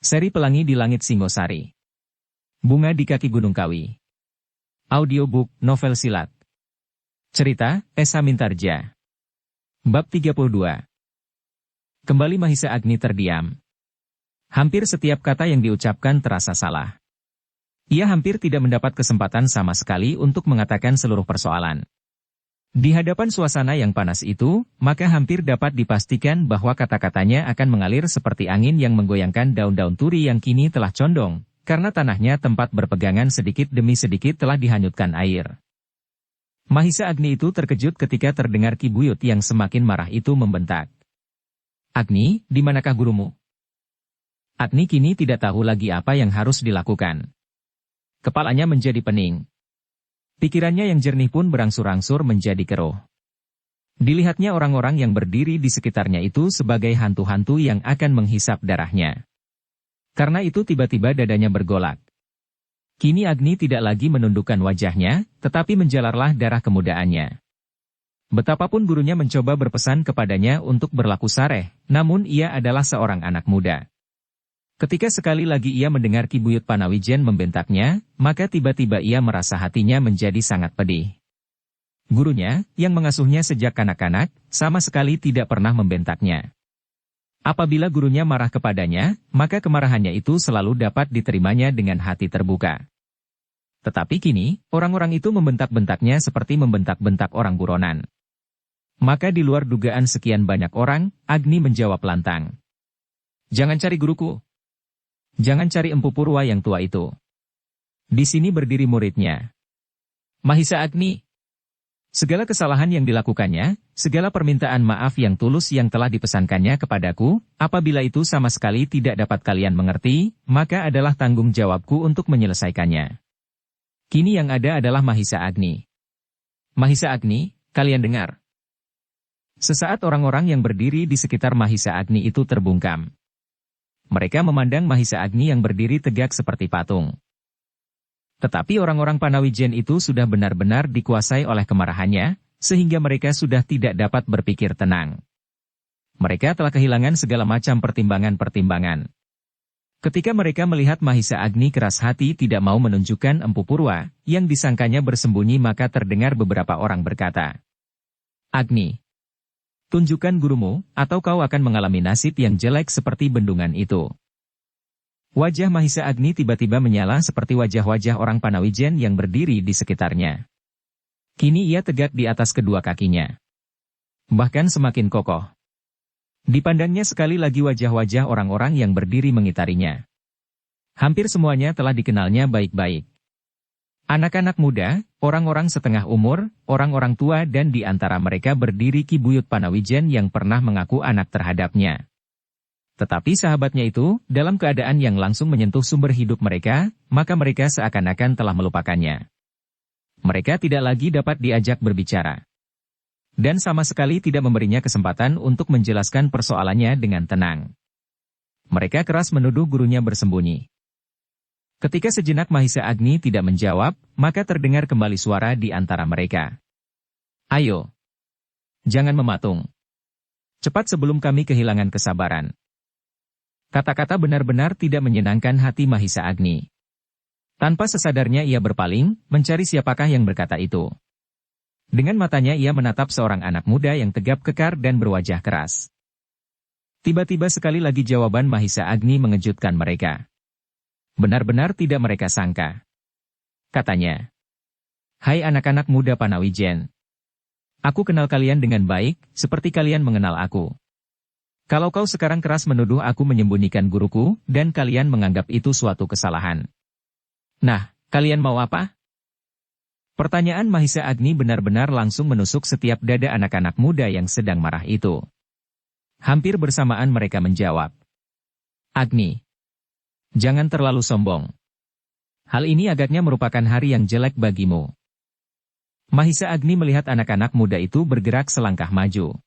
Seri Pelangi di Langit Singosari. Bunga di Kaki Gunung Kawi. Audiobook, novel silat. Cerita, Esa Mintarja. Bab 32. Kembali Mahisa Agni terdiam. Hampir setiap kata yang diucapkan terasa salah. Ia hampir tidak mendapat kesempatan sama sekali untuk mengatakan seluruh persoalan. Di hadapan suasana yang panas itu, maka hampir dapat dipastikan bahwa kata-katanya akan mengalir seperti angin yang menggoyangkan daun-daun turi yang kini telah condong, karena tanahnya tempat berpegangan sedikit demi sedikit telah dihanyutkan air. Mahisa Agni itu terkejut ketika terdengar Ki Buyut yang semakin marah itu membentak. "Agni, di manakah gurumu?" Agni kini tidak tahu lagi apa yang harus dilakukan. Kepalanya menjadi pening. Pikirannya yang jernih pun berangsur-angsur menjadi keruh. Dilihatnya orang-orang yang berdiri di sekitarnya itu sebagai hantu-hantu yang akan menghisap darahnya. Karena itu tiba-tiba dadanya bergolak. Kini Agni tidak lagi menundukkan wajahnya, tetapi menjalarlah darah kemudaannya. Betapapun gurunya mencoba berpesan kepadanya untuk berlaku sareh, namun ia adalah seorang anak muda. Ketika sekali lagi ia mendengar Ki Buyut Panawijen membentaknya, maka tiba-tiba ia merasa hatinya menjadi sangat pedih. Gurunya, yang mengasuhnya sejak kanak-kanak, sama sekali tidak pernah membentaknya. Apabila gurunya marah kepadanya, maka kemarahannya itu selalu dapat diterimanya dengan hati terbuka. Tetapi kini, orang-orang itu membentak-bentaknya seperti membentak-bentak orang buronan. Maka di luar dugaan sekian banyak orang, Agni menjawab lantang. "Jangan cari guruku. Jangan cari Empu Purwa yang tua itu. Di sini berdiri muridnya. Mahisa Agni. Segala kesalahan yang dilakukannya, segala permintaan maaf yang tulus yang telah dipesankannya kepadaku, apabila itu sama sekali tidak dapat kalian mengerti, maka adalah tanggung jawabku untuk menyelesaikannya. Kini yang ada adalah Mahisa Agni. Mahisa Agni, kalian dengar." Sesaat orang-orang yang berdiri di sekitar Mahisa Agni itu terbungkam. Mereka memandang Mahisa Agni yang berdiri tegak seperti patung. Tetapi orang-orang Panawijen itu sudah benar-benar dikuasai oleh kemarahannya, sehingga mereka sudah tidak dapat berpikir tenang. Mereka telah kehilangan segala macam pertimbangan-pertimbangan. Ketika mereka melihat Mahisa Agni keras hati tidak mau menunjukkan Empu Purwa, yang disangkanya bersembunyi, maka terdengar beberapa orang berkata, "Agni, tunjukkan gurumu, atau kau akan mengalami nasib yang jelek seperti bendungan itu." Wajah Mahisa Agni tiba-tiba menyala seperti wajah-wajah orang Panawijen yang berdiri di sekitarnya. Kini ia tegak di atas kedua kakinya. Bahkan semakin kokoh. Dipandangnya sekali lagi wajah-wajah orang-orang yang berdiri mengitarinya. Hampir semuanya telah dikenalnya baik-baik. Anak-anak muda, orang-orang setengah umur, orang-orang tua, dan di antara mereka berdiri Ki Buyut Panawijen yang pernah mengaku anak terhadapnya. Tetapi sahabatnya itu, dalam keadaan yang langsung menyentuh sumber hidup mereka, maka mereka seakan-akan telah melupakannya. Mereka tidak lagi dapat diajak berbicara. Dan sama sekali tidak memberinya kesempatan untuk menjelaskan persoalannya dengan tenang. Mereka keras menuduh gurunya bersembunyi. Ketika sejenak Mahisa Agni tidak menjawab, maka terdengar kembali suara di antara mereka. "Ayo. Jangan mematung. Cepat sebelum kami kehilangan kesabaran." Kata-kata benar-benar tidak menyenangkan hati Mahisa Agni. Tanpa sesadarnya ia berpaling, mencari siapakah yang berkata itu. Dengan matanya ia menatap seorang anak muda yang tegap kekar dan berwajah keras. Tiba-tiba sekali lagi jawaban Mahisa Agni mengejutkan mereka. Benar-benar tidak mereka sangka. Katanya, "Hai anak-anak muda Panawijen. Aku kenal kalian dengan baik, seperti kalian mengenal aku. Kalau kau sekarang keras menuduh aku menyembunyikan guruku, dan kalian menganggap itu suatu kesalahan. Nah, kalian mau apa?" Pertanyaan Mahisa Agni benar-benar langsung menusuk setiap dada anak-anak muda yang sedang marah itu. Hampir bersamaan mereka menjawab, "Agni, jangan terlalu sombong. Hal ini agaknya merupakan hari yang jelek bagimu." Mahisa Agni melihat anak-anak muda itu bergerak selangkah maju.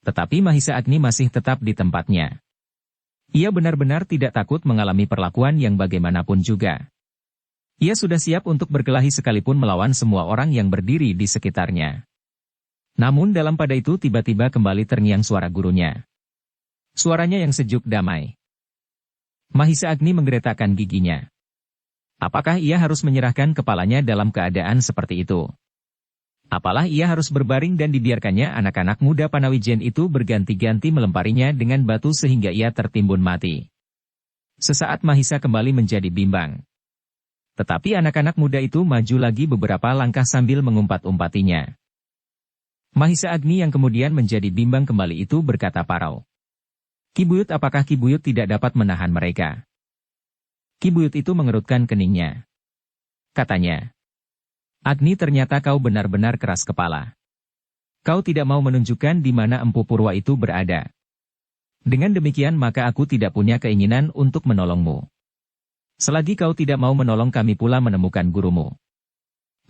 Tetapi Mahisa Agni masih tetap di tempatnya. Ia benar-benar tidak takut mengalami perlakuan yang bagaimanapun juga. Ia sudah siap untuk berkelahi sekalipun melawan semua orang yang berdiri di sekitarnya. Namun dalam pada itu tiba-tiba kembali terngiang suara gurunya. Suaranya yang sejuk damai. Mahisa Agni menggeretakkan giginya. Apakah ia harus menyerahkan kepalanya dalam keadaan seperti itu? Apalah ia harus berbaring dan dibiarkannya anak-anak muda Panawijen itu berganti-ganti melemparinya dengan batu sehingga ia tertimbun mati. Sesaat Mahisa kembali menjadi bimbang. Tetapi anak-anak muda itu maju lagi beberapa langkah sambil mengumpat-umpatinya. Mahisa Agni yang kemudian menjadi bimbang kembali itu berkata parau. Ki Buyut, apakah Ki Buyut tidak dapat menahan mereka? Ki Buyut itu mengerutkan keningnya. Katanya, Agni, ternyata kau benar-benar keras kepala. Kau tidak mau menunjukkan di mana Empu Purwa itu berada. Dengan demikian maka aku tidak punya keinginan untuk menolongmu. Selagi kau tidak mau menolong, kami pula menemukan gurumu.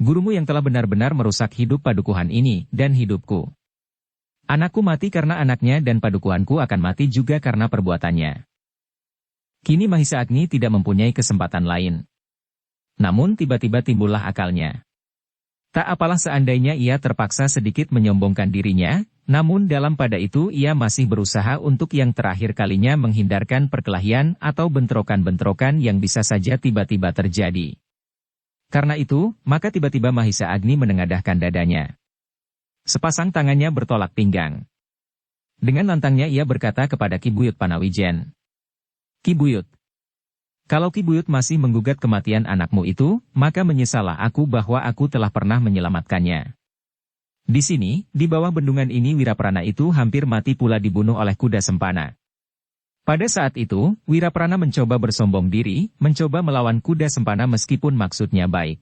Gurumu yang telah benar-benar merusak hidup padukuhan ini dan hidupku. Anakku mati karena anaknya dan padukuhanku akan mati juga karena perbuatannya. Kini Mahisa Agni tidak mempunyai kesempatan lain. Namun tiba-tiba timbullah akalnya. Tak apalah seandainya ia terpaksa sedikit menyombongkan dirinya, namun dalam pada itu ia masih berusaha untuk yang terakhir kalinya menghindarkan perkelahian atau bentrokan-bentrokan yang bisa saja tiba-tiba terjadi. Karena itu, maka tiba-tiba Mahisa Agni menengadahkan dadanya. Sepasang tangannya bertolak pinggang. Dengan lantangnya ia berkata kepada Ki Buyut Panawijen. Ki Buyut, kalau Ki Buyut masih menggugat kematian anakmu itu, maka menyesallah aku bahwa aku telah pernah menyelamatkannya. Di sini, di bawah bendungan ini Wiraprana itu hampir mati pula dibunuh oleh kuda sempana. Pada saat itu, Wiraprana mencoba bersombong diri, mencoba melawan kuda sempana meskipun maksudnya baik.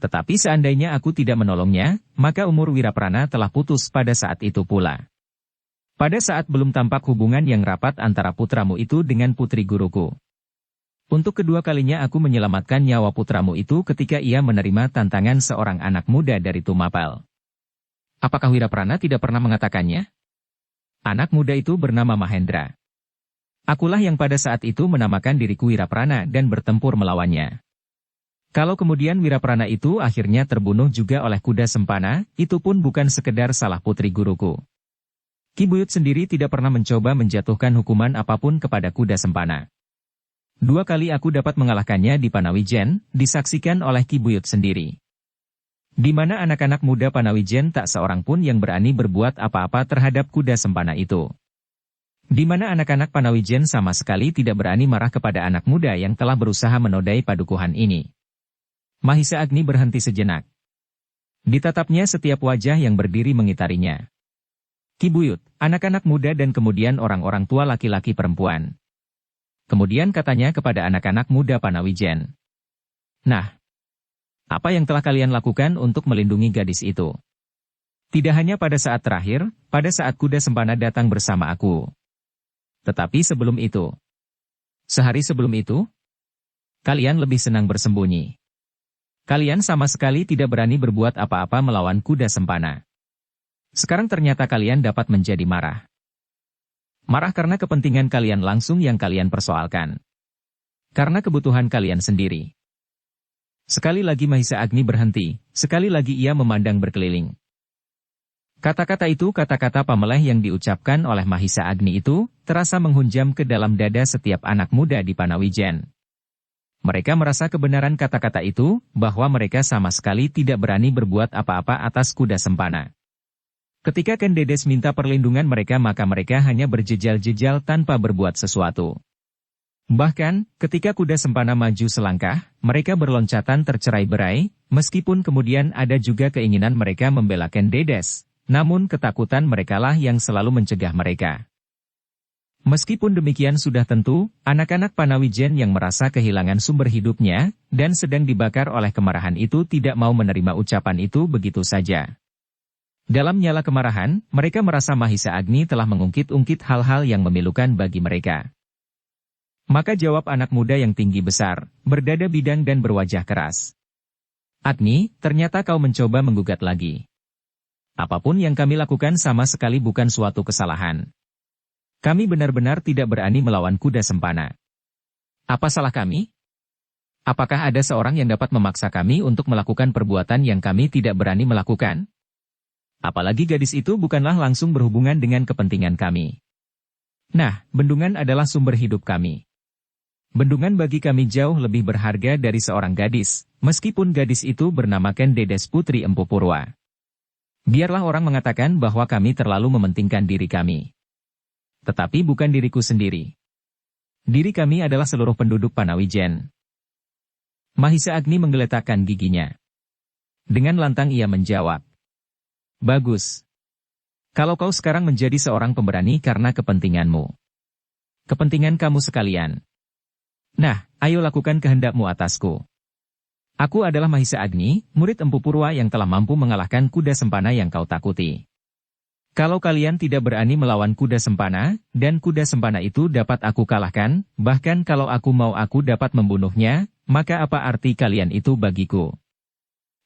Tetapi seandainya aku tidak menolongnya, maka umur Wiraprana telah putus pada saat itu pula. Pada saat belum tampak hubungan yang rapat antara putramu itu dengan putri guruku. Untuk kedua kalinya aku menyelamatkan nyawa putramu itu ketika ia menerima tantangan seorang anak muda dari Tumapel. Apakah Wiraprana tidak pernah mengatakannya? Anak muda itu bernama Mahendra. Akulah yang pada saat itu menamakan diriku Wiraprana dan bertempur melawannya. Kalau kemudian Wiraprana itu akhirnya terbunuh juga oleh kuda sempana, itu pun bukan sekedar salah putri guruku. Ki Buyut sendiri tidak pernah mencoba menjatuhkan hukuman apapun kepada kuda sempana. 2 kali aku dapat mengalahkannya di Panawijen, disaksikan oleh Ki Buyut sendiri. Di mana anak-anak muda Panawijen tak seorang pun yang berani berbuat apa-apa terhadap kuda sempana itu. Di mana anak-anak Panawijen sama sekali tidak berani marah kepada anak muda yang telah berusaha menodai padukuhan ini. Mahisa Agni berhenti sejenak. Ditatapnya setiap wajah yang berdiri mengitarinya. Ki Buyut, anak-anak muda dan kemudian orang-orang tua laki-laki perempuan. Kemudian katanya kepada anak-anak muda Panawijen. Nah, apa yang telah kalian lakukan untuk melindungi gadis itu? Tidak hanya pada saat terakhir, pada saat kuda sempana datang bersama aku. Tetapi sebelum itu. Sehari sebelum itu, kalian lebih senang bersembunyi. Kalian sama sekali tidak berani berbuat apa-apa melawan kuda sempana. Sekarang ternyata kalian dapat menjadi marah. Marah karena kepentingan kalian langsung yang kalian persoalkan. Karena kebutuhan kalian sendiri. Sekali lagi Mahisa Agni berhenti, sekali lagi ia memandang berkeliling. Kata-kata itu kata-kata pameleh yang diucapkan oleh Mahisa Agni itu, terasa menghunjam ke dalam dada setiap anak muda di Panawijen. Mereka merasa kebenaran kata-kata itu, bahwa mereka sama sekali tidak berani berbuat apa-apa atas kuda sempana. Ketika Ken Dedes minta perlindungan mereka maka mereka hanya berjejal-jejal tanpa berbuat sesuatu. Bahkan, ketika kuda sempana maju selangkah, mereka berloncatan tercerai-berai, meskipun kemudian ada juga keinginan mereka membela Ken Dedes, namun ketakutan merekalah yang selalu mencegah mereka. Meskipun demikian sudah tentu, anak-anak Panawijen yang merasa kehilangan sumber hidupnya, dan sedang dibakar oleh kemarahan itu tidak mau menerima ucapan itu begitu saja. Dalam nyala kemarahan, mereka merasa Mahisa Agni telah mengungkit-ungkit hal-hal yang memilukan bagi mereka. Maka jawab anak muda yang tinggi besar, berdada bidang dan berwajah keras. Agni, ternyata kau mencoba menggugat lagi. Apapun yang kami lakukan sama sekali bukan suatu kesalahan. Kami benar-benar tidak berani melawan kuda sempana. Apa salah kami? Apakah ada seorang yang dapat memaksa kami untuk melakukan perbuatan yang kami tidak berani melakukan? Apalagi gadis itu bukanlah langsung berhubungan dengan kepentingan kami. Nah, bendungan adalah sumber hidup kami. Bendungan bagi kami jauh lebih berharga dari seorang gadis, meskipun gadis itu bernamakan Dedes Putri Empu Purwa. Biarlah orang mengatakan bahwa kami terlalu mementingkan diri kami. Tetapi bukan diriku sendiri. Diri kami adalah seluruh penduduk Panawijen. Mahisa Agni menggeletakkan giginya. Dengan lantang ia menjawab. Bagus. Kalau kau sekarang menjadi seorang pemberani karena kepentinganmu. Kepentingan kamu sekalian. Nah, ayo lakukan kehendakmu atasku. Aku adalah Mahisa Agni, murid Empu Purwa yang telah mampu mengalahkan kuda sempana yang kau takuti. Kalau kalian tidak berani melawan kuda sempana, dan kuda sempana itu dapat aku kalahkan, bahkan kalau aku mau aku dapat membunuhnya, maka apa arti kalian itu bagiku?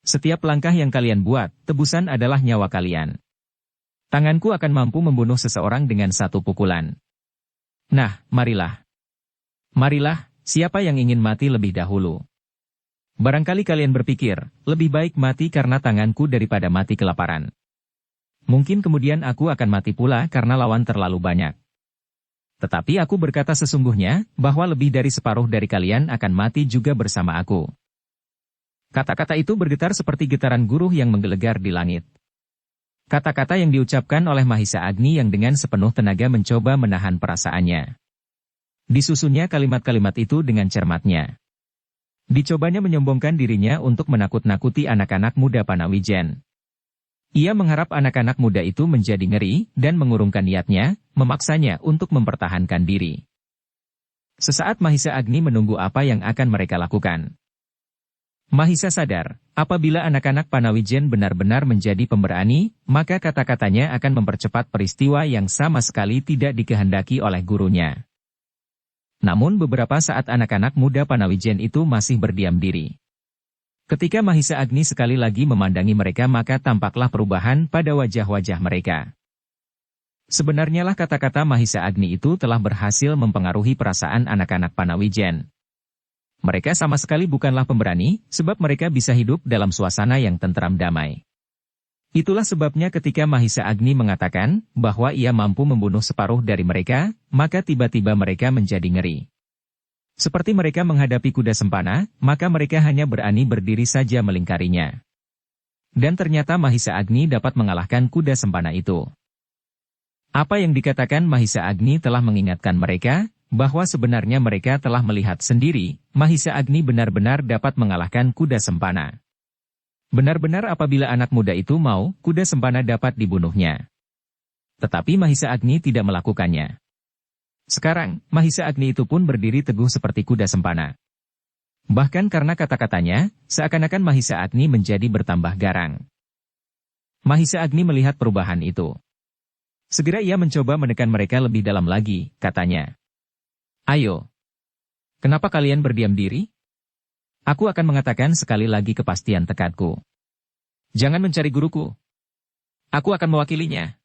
Setiap langkah yang kalian buat, tebusan adalah nyawa kalian. Tanganku akan mampu membunuh seseorang dengan satu pukulan. Nah, marilah. Marilah, siapa yang ingin mati lebih dahulu? Barangkali kalian berpikir, lebih baik mati karena tanganku daripada mati kelaparan. Mungkin kemudian aku akan mati pula karena lawan terlalu banyak. Tetapi aku berkata sesungguhnya, bahwa lebih dari separuh dari kalian akan mati juga bersama aku. Kata-kata itu bergetar seperti getaran guruh yang menggelegar di langit. Kata-kata yang diucapkan oleh Mahisa Agni yang dengan sepenuh tenaga mencoba menahan perasaannya. Disusunnya kalimat-kalimat itu dengan cermatnya. Dicobanya menyombongkan dirinya untuk menakut-nakuti anak-anak muda Panawijen. Ia mengharap anak-anak muda itu menjadi ngeri dan mengurungkan niatnya, memaksanya untuk mempertahankan diri. Sesaat Mahisa Agni menunggu apa yang akan mereka lakukan. Mahisa sadar, apabila anak-anak Panawijen benar-benar menjadi pemberani, maka kata-katanya akan mempercepat peristiwa yang sama sekali tidak dikehendaki oleh gurunya. Namun beberapa saat anak-anak muda Panawijen itu masih berdiam diri. Ketika Mahisa Agni sekali lagi memandangi mereka maka tampaklah perubahan pada wajah-wajah mereka. Sebenarnya lah kata-kata Mahisa Agni itu telah berhasil mempengaruhi perasaan anak-anak Panawijen. Mereka sama sekali bukanlah pemberani, sebab mereka bisa hidup dalam suasana yang tentram damai. Itulah sebabnya ketika Mahisa Agni mengatakan bahwa ia mampu membunuh separuh dari mereka, maka tiba-tiba mereka menjadi ngeri. Seperti mereka menghadapi kuda sempana, maka mereka hanya berani berdiri saja melingkarinya. Dan ternyata Mahisa Agni dapat mengalahkan kuda sempana itu. Apa yang dikatakan Mahisa Agni telah mengingatkan mereka, bahwa sebenarnya mereka telah melihat sendiri, Mahisa Agni benar-benar dapat mengalahkan kuda sempana. Benar-benar apabila anak muda itu mau, kuda sempana dapat dibunuhnya. Tetapi Mahisa Agni tidak melakukannya. Sekarang, Mahisa Agni itu pun berdiri teguh seperti kuda sempana. Bahkan karena kata-katanya, seakan-akan Mahisa Agni menjadi bertambah garang. Mahisa Agni melihat perubahan itu. Segera ia mencoba menekan mereka lebih dalam lagi, katanya. Ayo. Kenapa kalian berdiam diri? Aku akan mengatakan sekali lagi kepastian tekadku. Jangan mencari guruku. Aku akan mewakilinya.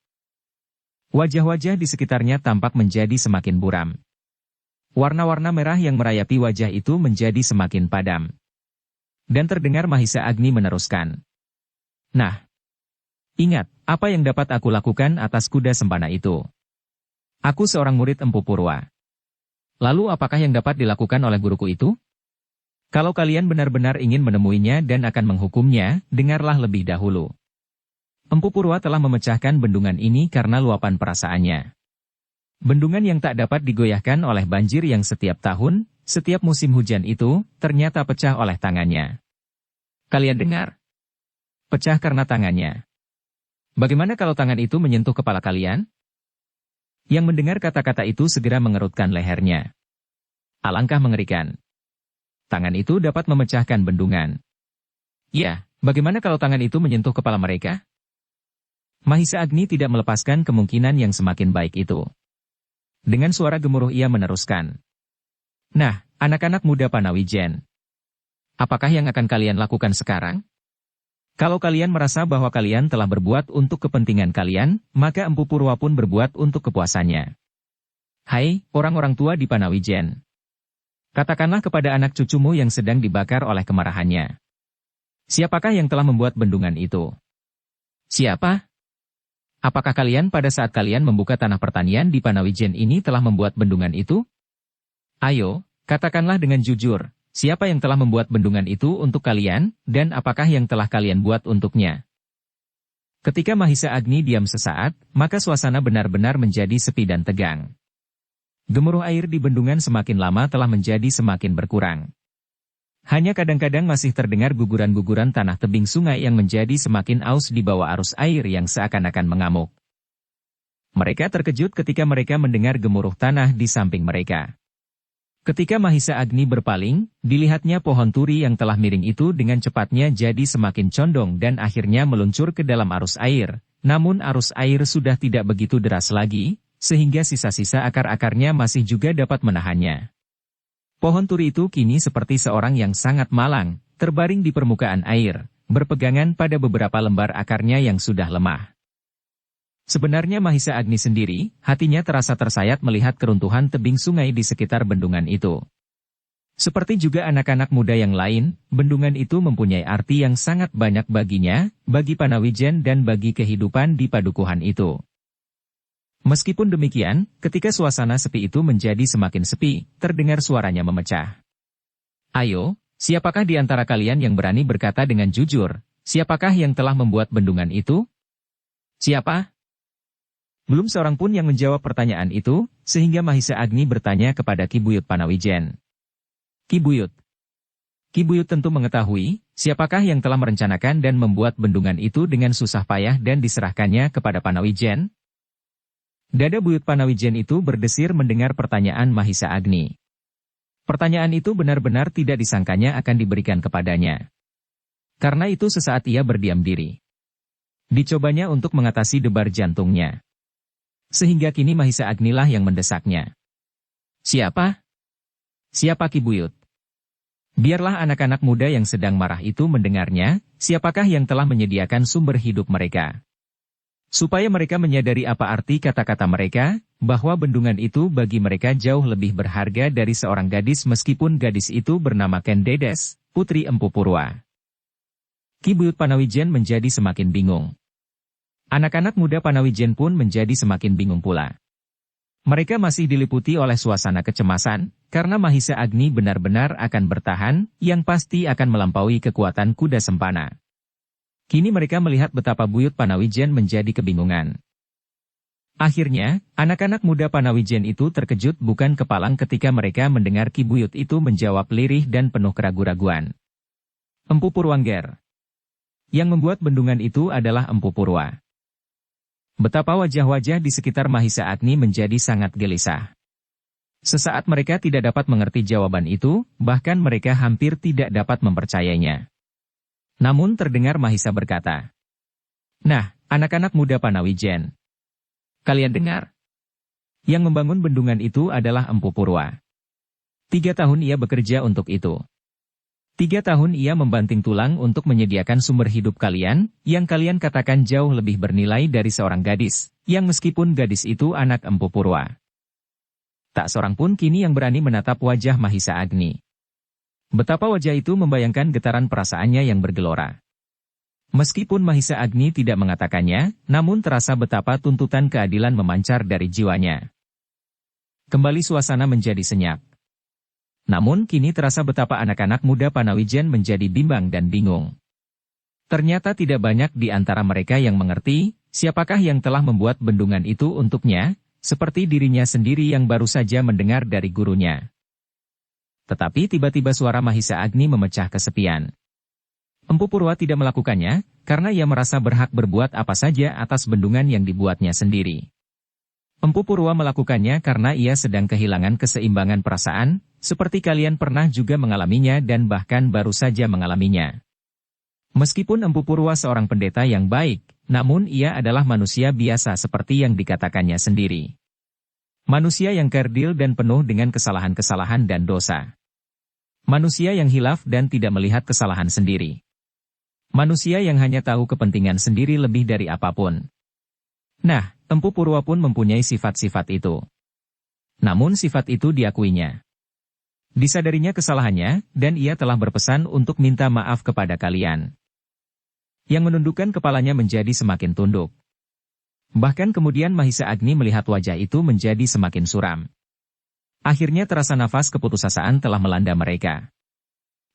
Wajah-wajah di sekitarnya tampak menjadi semakin buram. Warna-warna merah yang merayapi wajah itu menjadi semakin padam. Dan terdengar Mahisa Agni meneruskan. Nah, ingat, apa yang dapat aku lakukan atas kuda sempana itu? Aku seorang murid Empu Purwa. Lalu apakah yang dapat dilakukan oleh guruku itu? Kalau kalian benar-benar ingin menemuinya dan akan menghukumnya, dengarlah lebih dahulu. Empu Purwa telah memecahkan bendungan ini karena luapan perasaannya. Bendungan yang tak dapat digoyahkan oleh banjir yang setiap tahun, setiap musim hujan itu, ternyata pecah oleh tangannya. Kalian dengar? Pecah karena tangannya. Bagaimana kalau tangan itu menyentuh kepala kalian? Yang mendengar kata-kata itu segera mengerutkan lehernya. Alangkah mengerikan. Tangan itu dapat memecahkan bendungan. Ya, bagaimana kalau tangan itu menyentuh kepala mereka? Mahisa Agni tidak melepaskan kemungkinan yang semakin baik itu. Dengan suara gemuruh ia meneruskan. Nah, anak-anak muda Panawijen. Apakah yang akan kalian lakukan sekarang? Kalau kalian merasa bahwa kalian telah berbuat untuk kepentingan kalian, maka Empu Purwa pun berbuat untuk kepuasannya. Hai, orang-orang tua di Panawijen. Katakanlah kepada anak cucumu yang sedang dibakar oleh kemarahannya. Siapakah yang telah membuat bendungan itu? Siapa? Apakah kalian pada saat kalian membuka tanah pertanian di Panawijen ini telah membuat bendungan itu? Ayo, Katakanlah dengan jujur, siapa yang telah membuat bendungan itu untuk kalian, dan apakah yang telah kalian buat untuknya? Ketika Mahisa Agni diam sesaat, maka suasana benar-benar menjadi sepi dan tegang. Gemuruh air di bendungan semakin lama telah menjadi semakin berkurang. Hanya kadang-kadang masih terdengar guguran-guguran tanah tebing sungai yang menjadi semakin aus di bawah arus air yang seakan-akan mengamuk. Mereka terkejut ketika mereka mendengar gemuruh tanah di samping mereka. Ketika Mahisa Agni berpaling, dilihatnya pohon turi yang telah miring itu dengan cepatnya jadi semakin condong dan akhirnya meluncur ke dalam arus air. Namun arus air sudah tidak begitu deras lagi, sehingga sisa-sisa akar-akarnya masih juga dapat menahannya. Pohon turi itu kini seperti seorang yang sangat malang, terbaring di permukaan air, berpegangan pada beberapa lembar akarnya yang sudah lemah. Sebenarnya Mahisa Agni sendiri, hatinya terasa tersayat melihat keruntuhan tebing sungai di sekitar bendungan itu. Seperti juga anak-anak muda yang lain, bendungan itu mempunyai arti yang sangat banyak baginya, bagi Panawijen dan bagi kehidupan di padukuhan itu. Meskipun demikian, ketika suasana sepi itu menjadi semakin sepi, terdengar suaranya memecah. Ayo, siapakah di antara kalian yang berani berkata dengan jujur, siapakah yang telah membuat bendungan itu? Siapa? Belum seorang pun yang menjawab pertanyaan itu, sehingga Mahisa Agni bertanya kepada Ki Buyut Panawijen. Ki Buyut. Ki Buyut tentu mengetahui, siapakah yang telah merencanakan dan membuat bendungan itu dengan susah payah dan diserahkannya kepada Panawijen? Dada Buyut Panawijen itu berdesir mendengar pertanyaan Mahisa Agni. Pertanyaan itu benar-benar tidak disangkanya akan diberikan kepadanya. Karena itu sesaat ia berdiam diri. Dicobanya untuk mengatasi debar jantungnya. Sehingga kini Mahisa Agni lah yang mendesaknya. Siapa? Siapa Ki Buyut? Biarlah anak-anak muda yang sedang marah itu mendengarnya, siapakah yang telah menyediakan sumber hidup mereka. Supaya mereka menyadari apa arti kata-kata mereka, bahwa bendungan itu bagi mereka jauh lebih berharga dari seorang gadis meskipun gadis itu bernama Ken Dedes, putri Empu Purwa. Ki Buyut Panawijen menjadi semakin bingung. Anak-anak muda Panawijen pun menjadi semakin bingung pula. Mereka masih diliputi oleh suasana kecemasan, karena Mahisa Agni benar-benar akan bertahan, yang pasti akan melampaui kekuatan kuda sempana. Kini mereka melihat betapa Buyut Panawijen menjadi kebingungan. Akhirnya, anak-anak muda Panawijen itu terkejut bukan kepalang ketika mereka mendengar Ki Buyut itu menjawab lirih dan penuh keraguan-raguan. Empu Purwangger. Yang membuat bendungan itu adalah Empu Purwa. Betapa wajah-wajah di sekitar Mahisa Agni menjadi sangat gelisah. Sesaat mereka tidak dapat mengerti jawaban itu, bahkan mereka hampir tidak dapat mempercayainya. Namun terdengar Mahisa berkata, "Nah, anak-anak muda Panawijen. Kalian dengar? Yang membangun bendungan itu adalah Empu Purwa. 3 tahun ia bekerja untuk itu. 3 tahun ia membanting tulang untuk menyediakan sumber hidup kalian, yang kalian katakan jauh lebih bernilai dari seorang gadis, yang meskipun gadis itu anak Empu Purwa." Tak seorang pun kini yang berani menatap wajah Mahisa Agni. Betapa wajah itu membayangkan getaran perasaannya yang bergelora. Meskipun Mahisa Agni tidak mengatakannya, namun terasa betapa tuntutan keadilan memancar dari jiwanya. Kembali suasana menjadi senyap. Namun kini terasa betapa anak-anak muda Panawijen menjadi bimbang dan bingung. Ternyata tidak banyak di antara mereka yang mengerti, siapakah yang telah membuat bendungan itu untuknya, seperti dirinya sendiri yang baru saja mendengar dari gurunya. Tetapi tiba-tiba suara Mahisa Agni memecah kesepian. Empu Purwa tidak melakukannya, karena ia merasa berhak berbuat apa saja atas bendungan yang dibuatnya sendiri. Empu Purwa melakukannya karena ia sedang kehilangan keseimbangan perasaan, seperti kalian pernah juga mengalaminya dan bahkan baru saja mengalaminya. Meskipun Empu Purwa seorang pendeta yang baik, namun ia adalah manusia biasa seperti yang dikatakannya sendiri. Manusia yang kerdil dan penuh dengan kesalahan-kesalahan dan dosa. Manusia yang hilaf dan tidak melihat kesalahan sendiri. Manusia yang hanya tahu kepentingan sendiri lebih dari apapun. Nah, Empu Purwa pun mempunyai sifat-sifat itu. Namun sifat itu diakuinya. Disadarinya kesalahannya, dan ia telah berpesan untuk minta maaf kepada kalian. Yang menundukkan kepalanya menjadi semakin tunduk. Bahkan kemudian Mahisa Agni melihat wajah itu menjadi semakin suram. Akhirnya terasa nafas keputusasaan telah melanda mereka.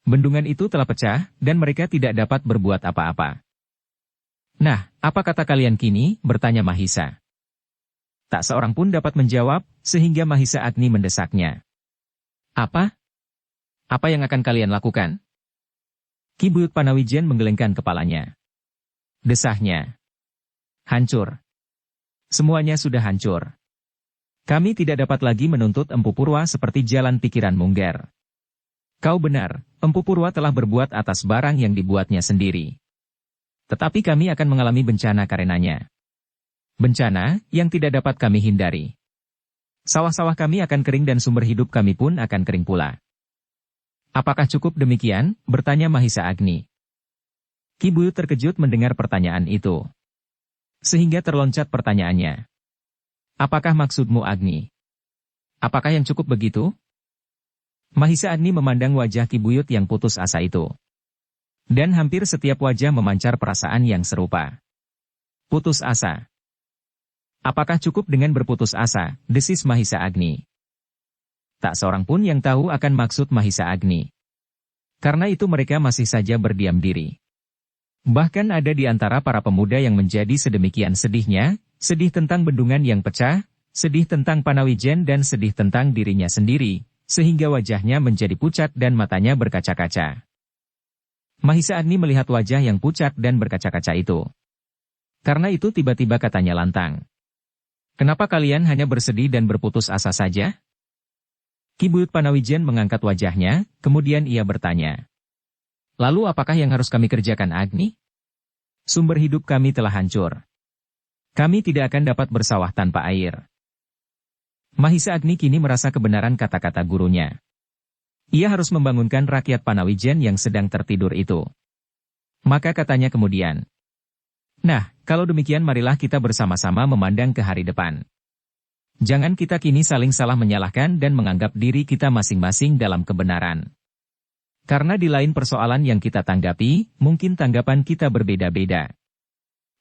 Bendungan itu telah pecah, dan mereka tidak dapat berbuat apa-apa. Nah, apa kata kalian kini? Bertanya Mahisa. Tak seorang pun dapat menjawab, sehingga Mahisa Agni mendesaknya. Apa? Apa yang akan kalian lakukan? Ki Buyut Panawijen menggelengkan kepalanya. Desahnya. Hancur. Semuanya sudah hancur. Kami tidak dapat lagi menuntut Empu Purwa seperti jalan pikiran Mungger. Kau benar, Empu Purwa telah berbuat atas barang yang dibuatnya sendiri. Tetapi kami akan mengalami bencana karenanya. Bencana yang tidak dapat kami hindari. Sawah-sawah kami akan kering dan sumber hidup kami pun akan kering pula. Apakah cukup demikian? Bertanya Mahisa Agni. Ki Buyut terkejut mendengar pertanyaan itu. Sehingga terloncat pertanyaannya. Apakah maksudmu Agni? Apakah yang cukup begitu? Mahisa Agni memandang wajah Ki Buyut yang putus asa itu. Dan hampir setiap wajah memancar perasaan yang serupa. Putus asa. Apakah cukup dengan berputus asa? Desis Mahisa Agni. Tak seorang pun yang tahu akan maksud Mahisa Agni. Karena itu mereka masih saja berdiam diri. Bahkan ada di antara para pemuda yang menjadi sedemikian sedihnya, sedih tentang bendungan yang pecah, sedih tentang Panawijen dan sedih tentang dirinya sendiri, sehingga wajahnya menjadi pucat dan matanya berkaca-kaca. Mahisa Agni melihat wajah yang pucat dan berkaca-kaca itu. Karena itu tiba-tiba katanya lantang. Kenapa kalian hanya bersedih dan berputus asa saja? Ki Buyut Panawijen mengangkat wajahnya, kemudian ia bertanya. Lalu apakah yang harus kami kerjakan Agni? Sumber hidup kami telah hancur. Kami tidak akan dapat bersawah tanpa air. Mahisa Agni kini merasa kebenaran kata-kata gurunya. Ia harus membangunkan rakyat Panawijen yang sedang tertidur itu. Maka katanya kemudian. Nah, kalau demikian marilah kita bersama-sama memandang ke hari depan. Jangan kita kini saling salah menyalahkan dan menganggap diri kita masing-masing dalam kebenaran. Karena di lain persoalan yang kita tanggapi, mungkin tanggapan kita berbeda-beda.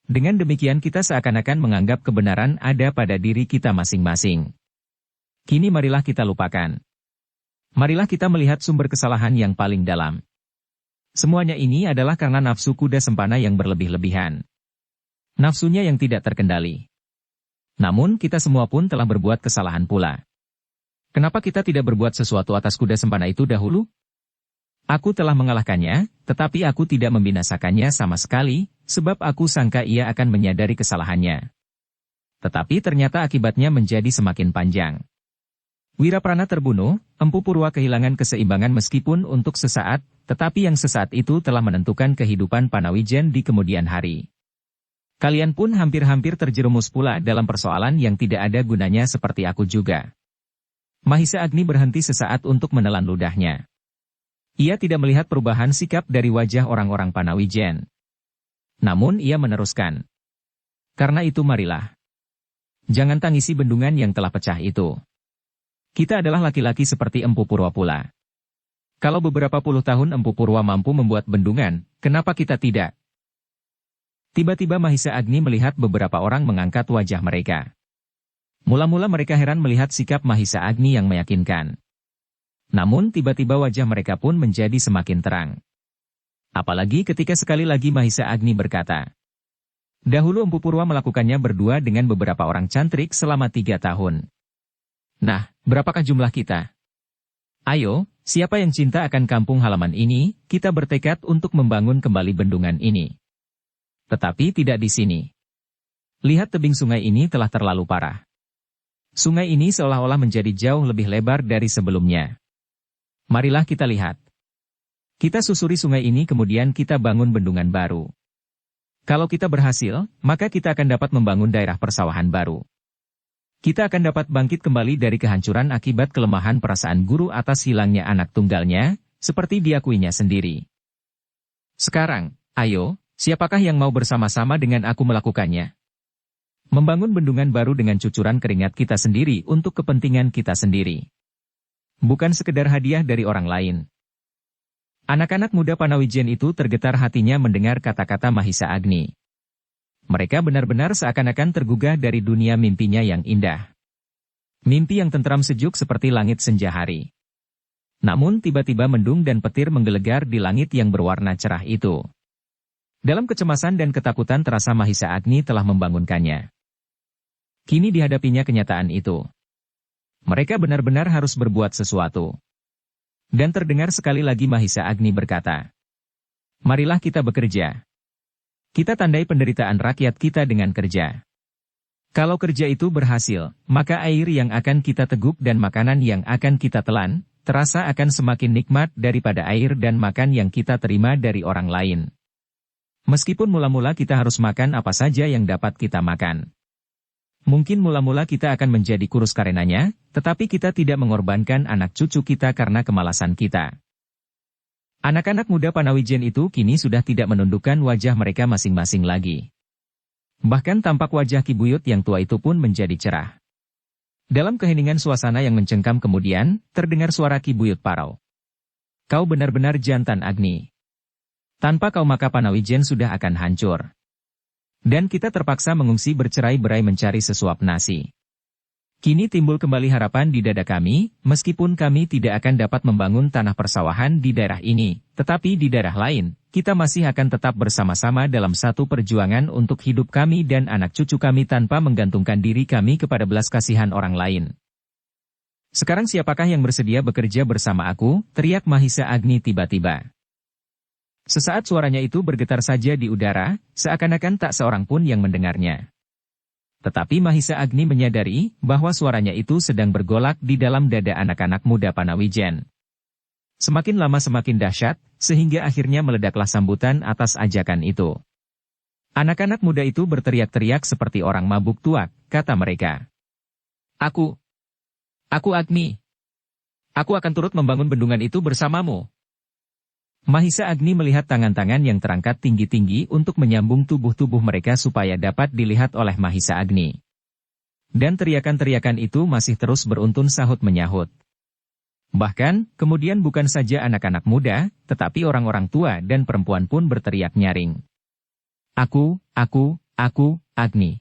Dengan demikian kita seakan-akan menganggap kebenaran ada pada diri kita masing-masing. Kini marilah kita lupakan. Marilah kita melihat sumber kesalahan yang paling dalam. Semuanya ini adalah karena nafsu kuda sempana yang berlebih-lebihan. Nafsunya yang tidak terkendali. Namun kita semua pun telah berbuat kesalahan pula. Kenapa kita tidak berbuat sesuatu atas kuda sempana itu dahulu? Aku telah mengalahkannya, tetapi aku tidak membinasakannya sama sekali, sebab aku sangka ia akan menyadari kesalahannya. Tetapi ternyata akibatnya menjadi semakin panjang. Wiraprana terbunuh, Empu Purwa kehilangan keseimbangan meskipun untuk sesaat, tetapi yang sesaat itu telah menentukan kehidupan Panawijen di kemudian hari. Kalian pun hampir-hampir terjerumus pula dalam persoalan yang tidak ada gunanya seperti aku juga. Mahisa Agni berhenti sesaat untuk menelan ludahnya. Ia tidak melihat perubahan sikap dari wajah orang-orang Panawijen. Namun ia meneruskan. Karena itu marilah. Jangan tangisi bendungan yang telah pecah itu. Kita adalah laki-laki seperti Empu Purwa pula. Kalau beberapa puluh tahun Empu Purwa mampu membuat bendungan, kenapa kita tidak? Tiba-tiba Mahisa Agni melihat beberapa orang mengangkat wajah mereka. Mula-mula mereka heran melihat sikap Mahisa Agni yang meyakinkan. Namun tiba-tiba wajah mereka pun menjadi semakin terang. Apalagi ketika sekali lagi Mahisa Agni berkata. Dahulu Empu Purwa melakukannya berdua dengan beberapa orang cantrik selama 3 tahun. Nah, berapakah jumlah kita? Ayo, siapa yang cinta akan kampung halaman ini, kita bertekad untuk membangun kembali bendungan ini. Tetapi tidak di sini. Lihat tebing sungai ini telah terlalu parah. Sungai ini seolah-olah menjadi jauh lebih lebar dari sebelumnya. Marilah kita lihat. Kita susuri sungai ini kemudian kita bangun bendungan baru. Kalau kita berhasil, maka kita akan dapat membangun daerah persawahan baru. Kita akan dapat bangkit kembali dari kehancuran akibat kelemahan perasaan guru atas hilangnya anak tunggalnya, seperti diakuinya sendiri. Sekarang, ayo, siapakah yang mau bersama-sama dengan aku melakukannya? Membangun bendungan baru dengan cucuran keringat kita sendiri untuk kepentingan kita sendiri. Bukan sekedar hadiah dari orang lain. Anak-anak muda Panawijen itu tergetar hatinya mendengar kata-kata Mahisa Agni. Mereka benar-benar seakan-akan tergugah dari dunia mimpinya yang indah. Mimpi yang tentram sejuk seperti langit senja hari. Namun tiba-tiba mendung dan petir menggelegar di langit yang berwarna cerah itu. Dalam kecemasan dan ketakutan terasa Mahisa Agni telah membangunkannya. Kini dihadapinya kenyataan itu. Mereka benar-benar harus berbuat sesuatu. Dan terdengar sekali lagi Mahisa Agni berkata, "Marilah kita bekerja. Kita tandai penderitaan rakyat kita dengan kerja. Kalau kerja itu berhasil, maka air yang akan kita teguk dan makanan yang akan kita telan, terasa akan semakin nikmat daripada air dan makan yang kita terima dari orang lain. Meskipun mula-mula kita harus makan apa saja yang dapat kita makan. Mungkin mula-mula kita akan menjadi kurus karenanya, tetapi kita tidak mengorbankan anak cucu kita karena kemalasan kita." Anak-anak muda Panawijen itu kini sudah tidak menundukkan wajah mereka masing-masing lagi. Bahkan tampak wajah Ki Buyut yang tua itu pun menjadi cerah. Dalam keheningan suasana yang mencengkam kemudian, terdengar suara Ki Buyut parau. "Kau benar-benar jantan Agni. Tanpa kau maka Panawijen sudah akan hancur. Dan kita terpaksa mengungsi bercerai-berai mencari sesuap nasi. Kini timbul kembali harapan di dada kami, meskipun kami tidak akan dapat membangun tanah persawahan di daerah ini, tetapi di daerah lain, kita masih akan tetap bersama-sama dalam satu perjuangan untuk hidup kami dan anak cucu kami tanpa menggantungkan diri kami kepada belas kasihan orang lain. Sekarang siapakah yang bersedia bekerja bersama aku?" teriak Mahisa Agni tiba-tiba. Sesaat suaranya itu bergetar saja di udara, seakan-akan tak seorang pun yang mendengarnya. Tetapi Mahisa Agni menyadari bahwa suaranya itu sedang bergolak di dalam dada anak-anak muda Panawijen. Semakin lama semakin dahsyat, sehingga akhirnya meledaklah sambutan atas ajakan itu. Anak-anak muda itu berteriak-teriak seperti orang mabuk tuak, kata mereka. Aku Agni. Aku akan turut membangun bendungan itu bersamamu." Mahisa Agni melihat tangan-tangan yang terangkat tinggi-tinggi untuk menyambung tubuh-tubuh mereka supaya dapat dilihat oleh Mahisa Agni. Dan teriakan-teriakan itu masih terus beruntun sahut menyahut. Bahkan, kemudian bukan saja anak-anak muda, tetapi orang-orang tua dan perempuan pun berteriak nyaring. Aku, Agni.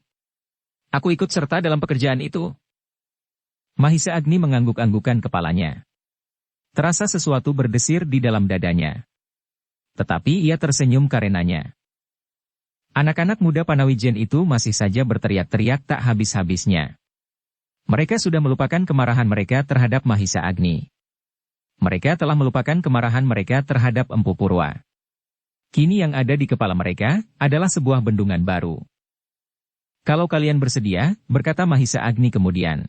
Aku ikut serta dalam pekerjaan itu." Mahisa Agni mengangguk-anggukan kepalanya. Terasa sesuatu berdesir di dalam dadanya. Tetapi ia tersenyum karenanya. Anak-anak muda Panawijen itu masih saja berteriak-teriak tak habis-habisnya. Mereka sudah melupakan kemarahan mereka terhadap Mahisa Agni. Mereka telah melupakan kemarahan mereka terhadap Empu Purwa. Kini yang ada di kepala mereka adalah sebuah bendungan baru. "Kalau kalian bersedia," berkata Mahisa Agni kemudian,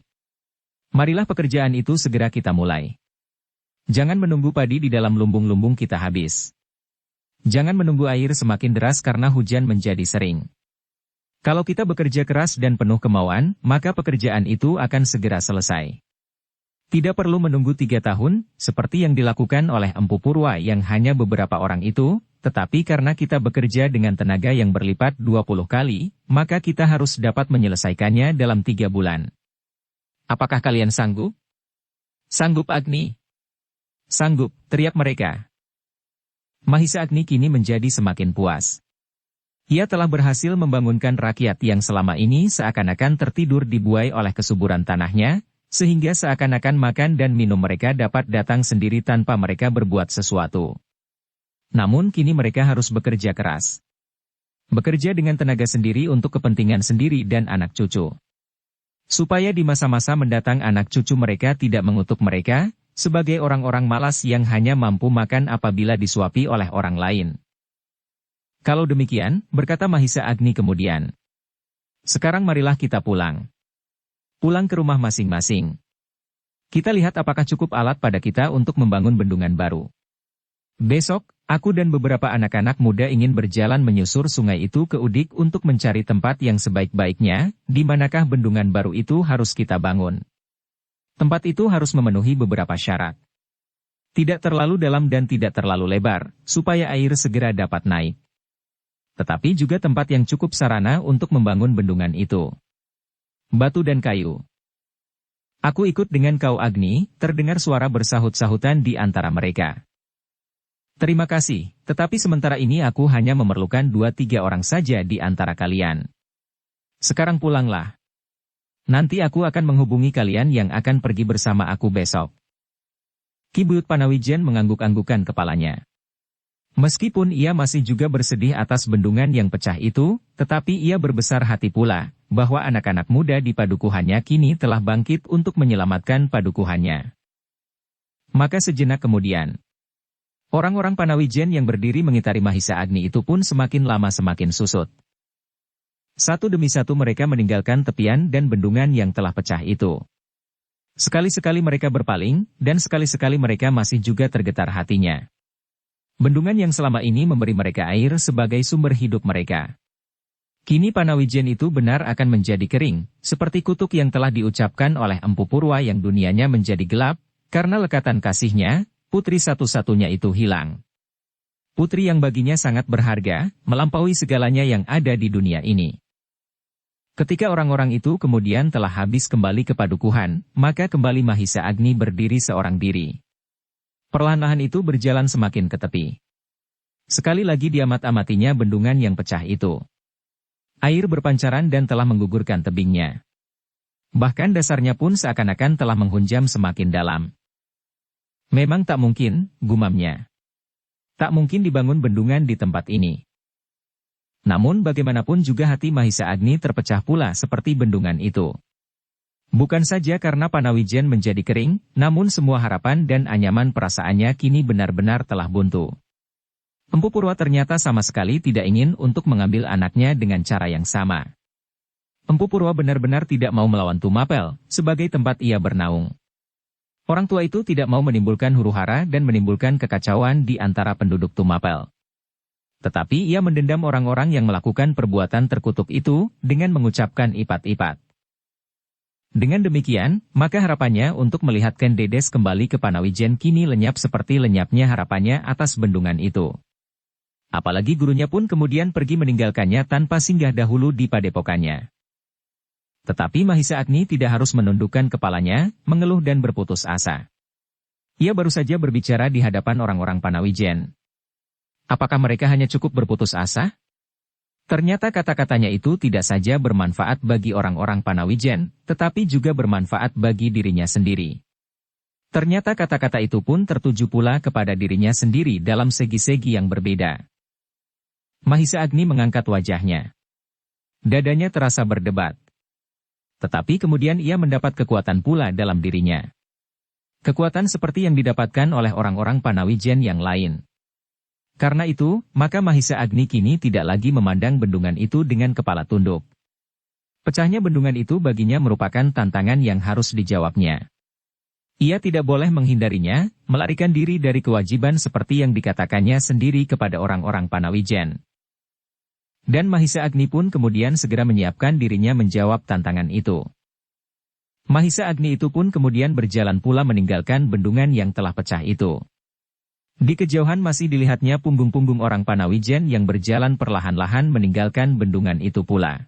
"marilah pekerjaan itu segera kita mulai. Jangan menunggu padi di dalam lumbung-lumbung kita habis. Jangan menunggu air semakin deras karena hujan menjadi sering. Kalau kita bekerja keras dan penuh kemauan, maka pekerjaan itu akan segera selesai. Tidak perlu menunggu 3 tahun, seperti yang dilakukan oleh Empu Purwa yang hanya beberapa orang itu, tetapi karena kita bekerja dengan tenaga yang berlipat 20 kali, maka kita harus dapat menyelesaikannya dalam 3 bulan. Apakah kalian sanggup?" "Sanggup Agni." "Sanggup," teriak mereka. Mahisa Agni kini menjadi semakin puas. Ia telah berhasil membangunkan rakyat yang selama ini seakan-akan tertidur dibuai oleh kesuburan tanahnya, sehingga seakan-akan makan dan minum mereka dapat datang sendiri tanpa mereka berbuat sesuatu. Namun kini mereka harus bekerja keras. Bekerja dengan tenaga sendiri untuk kepentingan sendiri dan anak cucu. Supaya di masa-masa mendatang anak cucu mereka tidak mengutuk mereka, sebagai orang-orang malas yang hanya mampu makan apabila disuapi oleh orang lain. "Kalau demikian," berkata Mahisa Agni kemudian, "sekarang marilah kita pulang. Pulang ke rumah masing-masing. Kita lihat apakah cukup alat pada kita untuk membangun bendungan baru. Besok, aku dan beberapa anak-anak muda ingin berjalan menyusur sungai itu ke Udik untuk mencari tempat yang sebaik-baiknya, di manakah bendungan baru itu harus kita bangun. Tempat itu harus memenuhi beberapa syarat. Tidak terlalu dalam dan tidak terlalu lebar, supaya air segera dapat naik. Tetapi juga tempat yang cukup sarana untuk membangun bendungan itu. Batu dan kayu." "Aku ikut dengan kau Agni," terdengar suara bersahut-sahutan di antara mereka. "Terima kasih, tetapi sementara ini aku hanya memerlukan 2-3 orang saja di antara kalian. Sekarang pulanglah. Nanti aku akan menghubungi kalian yang akan pergi bersama aku besok. Ki Buyut Panawijen mengangguk-anggukan kepalanya. Meskipun ia masih juga bersedih atas bendungan yang pecah itu, tetapi ia berbesar hati pula, bahwa anak-anak muda di padukuhannya kini telah bangkit untuk menyelamatkan padukuhannya. Maka sejenak kemudian, orang-orang Panawijen yang berdiri mengitari Mahisa Agni itu pun semakin lama semakin susut. Satu demi satu mereka meninggalkan tepian dan bendungan yang telah pecah itu. Sekali-sekali mereka berpaling, dan sekali-sekali mereka masih juga tergetar hatinya. Bendungan yang selama ini memberi mereka air sebagai sumber hidup mereka. Kini Panawijen itu benar akan menjadi kering, seperti kutuk yang telah diucapkan oleh Empu Purwa yang dunianya menjadi gelap, karena lekatan kasihnya, putri satu-satunya itu hilang. Putri yang baginya sangat berharga, melampaui segalanya yang ada di dunia ini. Ketika orang-orang itu kemudian telah habis kembali ke padukuhan, maka kembali Mahisa Agni berdiri seorang diri. Perlahan-lahan itu berjalan semakin ke tepi. Sekali lagi diamat-amatinya bendungan yang pecah itu. Air berpancaran dan telah menggugurkan tebingnya. Bahkan dasarnya pun seakan-akan telah menghunjam semakin dalam. Memang tak mungkin, gumamnya. Tak mungkin dibangun bendungan di tempat ini. Namun bagaimanapun juga hati Mahisa Agni terpecah pula seperti bendungan itu. Bukan saja karena Panawijen menjadi kering, namun semua harapan dan anyaman perasaannya kini benar-benar telah buntu. Empu Purwa ternyata sama sekali tidak ingin untuk mengambil anaknya dengan cara yang sama. Empu Purwa benar-benar tidak mau melawan Tumapel, sebagai tempat ia bernaung. Orang tua itu tidak mau menimbulkan huru-hara dan menimbulkan kekacauan di antara penduduk Tumapel. Tetapi ia mendendam orang-orang yang melakukan perbuatan terkutuk itu, dengan mengucapkan ipat-ipat. Dengan demikian, maka harapannya untuk melihat Ken Dedes kembali ke Panawijen kini lenyap seperti lenyapnya harapannya atas bendungan itu. Apalagi gurunya pun kemudian pergi meninggalkannya tanpa singgah dahulu di padepokannya. Tetapi Mahisa Agni tidak harus menundukkan kepalanya, mengeluh dan berputus asa. Ia baru saja berbicara di hadapan orang-orang Panawijen. Apakah mereka hanya cukup berputus asa? Ternyata kata-katanya itu tidak saja bermanfaat bagi orang-orang Panawijen, tetapi juga bermanfaat bagi dirinya sendiri. Ternyata kata-kata itu pun tertuju pula kepada dirinya sendiri dalam segi-segi yang berbeda. Mahisa Agni mengangkat wajahnya. Dadanya terasa berdebat. Tetapi kemudian ia mendapat kekuatan pula dalam dirinya. Kekuatan seperti yang didapatkan oleh orang-orang Panawijen yang lain. Karena itu, maka Mahisa Agni kini tidak lagi memandang bendungan itu dengan kepala tunduk. Pecahnya bendungan itu baginya merupakan tantangan yang harus dijawabnya. Ia tidak boleh menghindarinya, melarikan diri dari kewajiban seperti yang dikatakannya sendiri kepada orang-orang Panawijen. Dan Mahisa Agni pun kemudian segera menyiapkan dirinya menjawab tantangan itu. Mahisa Agni itu pun kemudian berjalan pula meninggalkan bendungan yang telah pecah itu. Di kejauhan masih dilihatnya punggung-punggung orang Panawijen yang berjalan perlahan-lahan meninggalkan bendungan itu pula.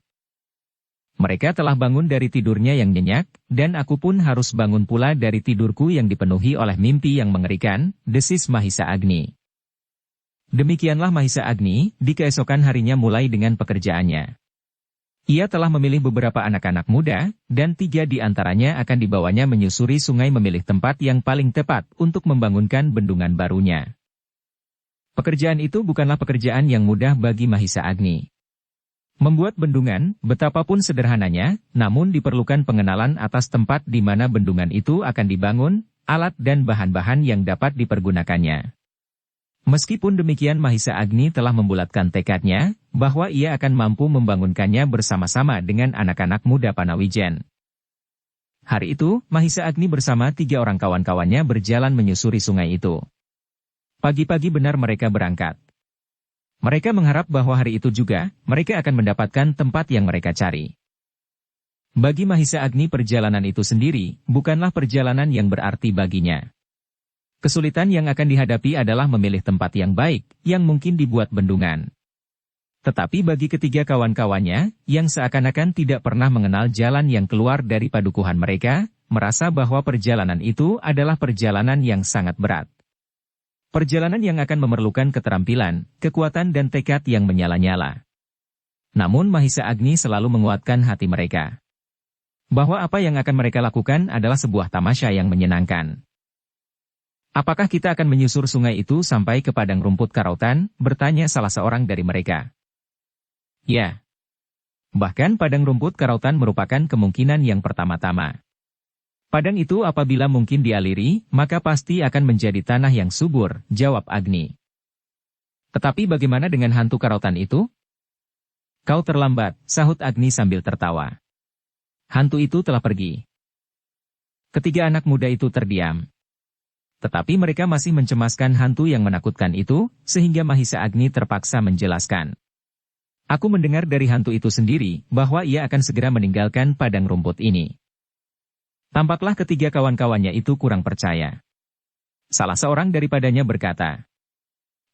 Mereka telah bangun dari tidurnya yang nyenyak, dan aku pun harus bangun pula dari tidurku yang dipenuhi oleh mimpi yang mengerikan, desis Mahisa Agni. Demikianlah Mahisa Agni, di keesokan harinya mulai dengan pekerjaannya. Ia telah memilih beberapa anak-anak muda, dan 3 di antaranya akan dibawanya menyusuri sungai memilih tempat yang paling tepat untuk membangunkan bendungan barunya. Pekerjaan itu bukanlah pekerjaan yang mudah bagi Mahisa Agni. Membuat bendungan, betapapun sederhananya, namun diperlukan pengenalan atas tempat di mana bendungan itu akan dibangun, alat dan bahan-bahan yang dapat dipergunakannya. Meskipun demikian Mahisa Agni telah membulatkan tekadnya, bahwa ia akan mampu membangunkannya bersama-sama dengan anak-anak muda Panawijen. Hari itu, Mahisa Agni bersama 3 orang kawan-kawannya berjalan menyusuri sungai itu. Pagi-pagi benar mereka berangkat. Mereka mengharap bahwa hari itu juga, mereka akan mendapatkan tempat yang mereka cari. Bagi Mahisa Agni perjalanan itu sendiri, bukanlah perjalanan yang berarti baginya. Kesulitan yang akan dihadapi adalah memilih tempat yang baik, yang mungkin dibuat bendungan. Tetapi bagi ketiga kawan-kawannya, yang seakan-akan tidak pernah mengenal jalan yang keluar dari padukuhan mereka, merasa bahwa perjalanan itu adalah perjalanan yang sangat berat. Perjalanan yang akan memerlukan keterampilan, kekuatan dan tekad yang menyala-nyala. Namun Mahisa Agni selalu menguatkan hati mereka. Bahwa apa yang akan mereka lakukan adalah sebuah tamasya yang menyenangkan. Apakah kita akan menyusur sungai itu sampai ke padang rumput karautan? Bertanya salah seorang dari mereka. Ya. Bahkan padang rumput karautan merupakan kemungkinan yang pertama-tama. Padang itu apabila mungkin dialiri, maka pasti akan menjadi tanah yang subur, jawab Agni. Tetapi bagaimana dengan hantu karautan itu? Kau terlambat, sahut Agni sambil tertawa. Hantu itu telah pergi. Ketiga anak muda itu terdiam. Tetapi mereka masih mencemaskan hantu yang menakutkan itu, sehingga Mahisa Agni terpaksa menjelaskan. Aku mendengar dari hantu itu sendiri, bahwa ia akan segera meninggalkan padang rumput ini. Tampaklah ketiga kawan-kawannya itu kurang percaya. Salah seorang daripadanya berkata,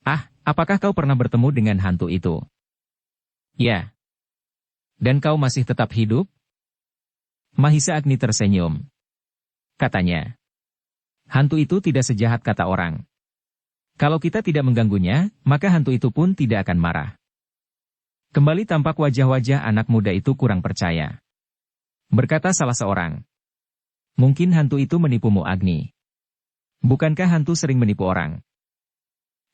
"Ah, apakah kau pernah bertemu dengan hantu itu?" "Ya." "Dan kau masih tetap hidup?" Mahisa Agni tersenyum. Katanya, "Hantu itu tidak sejahat kata orang. Kalau kita tidak mengganggunya, maka hantu itu pun tidak akan marah." Kembali tampak wajah-wajah anak muda itu kurang percaya. Berkata salah seorang, "Mungkin hantu itu menipumu Agni. Bukankah hantu sering menipu orang?"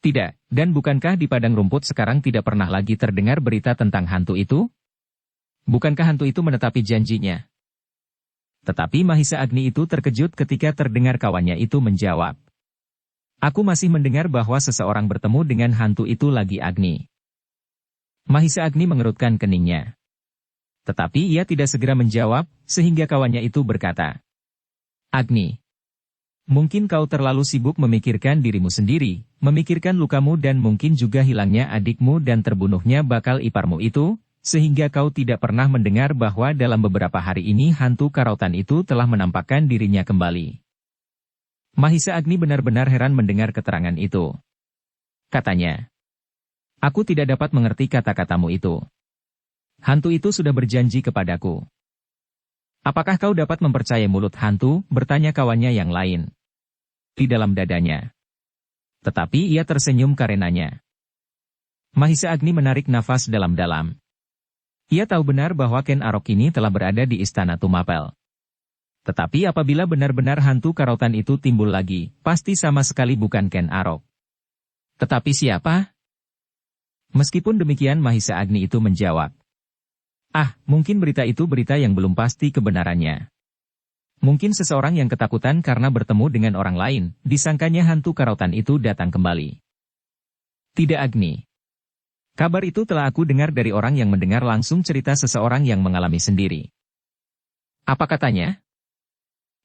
"Tidak, dan bukankah di padang rumput sekarang tidak pernah lagi terdengar berita tentang hantu itu? Bukankah hantu itu menetapi janjinya?" Tetapi Mahisa Agni itu terkejut ketika terdengar kawannya itu menjawab, "Aku masih mendengar bahwa seseorang bertemu dengan hantu itu lagi Agni." Mahisa Agni mengerutkan keningnya. Tetapi ia tidak segera menjawab, sehingga kawannya itu berkata, "Agni, mungkin kau terlalu sibuk memikirkan dirimu sendiri, memikirkan lukamu dan mungkin juga hilangnya adikmu dan terbunuhnya bakal iparmu itu, sehingga kau tidak pernah mendengar bahwa dalam beberapa hari ini hantu karautan itu telah menampakkan dirinya kembali." Mahisa Agni benar-benar heran mendengar keterangan itu. Katanya, "Aku tidak dapat mengerti kata-katamu itu. Hantu itu sudah berjanji kepadaku." "Apakah kau dapat mempercayai mulut hantu?" bertanya kawannya yang lain. Di dalam dadanya. Tetapi ia tersenyum karenanya. Mahisa Agni menarik nafas dalam-dalam. Ia tahu benar bahwa Ken Arok ini telah berada di istana Tumapel. Tetapi apabila benar-benar hantu karautan itu timbul lagi, pasti sama sekali bukan Ken Arok. Tetapi siapa? Meskipun demikian Mahisa Agni itu menjawab, "Ah, mungkin berita itu berita yang belum pasti kebenarannya. Mungkin seseorang yang ketakutan karena bertemu dengan orang lain, disangkanya hantu karautan itu datang kembali." "Tidak Agni. Kabar itu telah aku dengar dari orang yang mendengar langsung cerita seseorang yang mengalami sendiri." "Apa katanya?"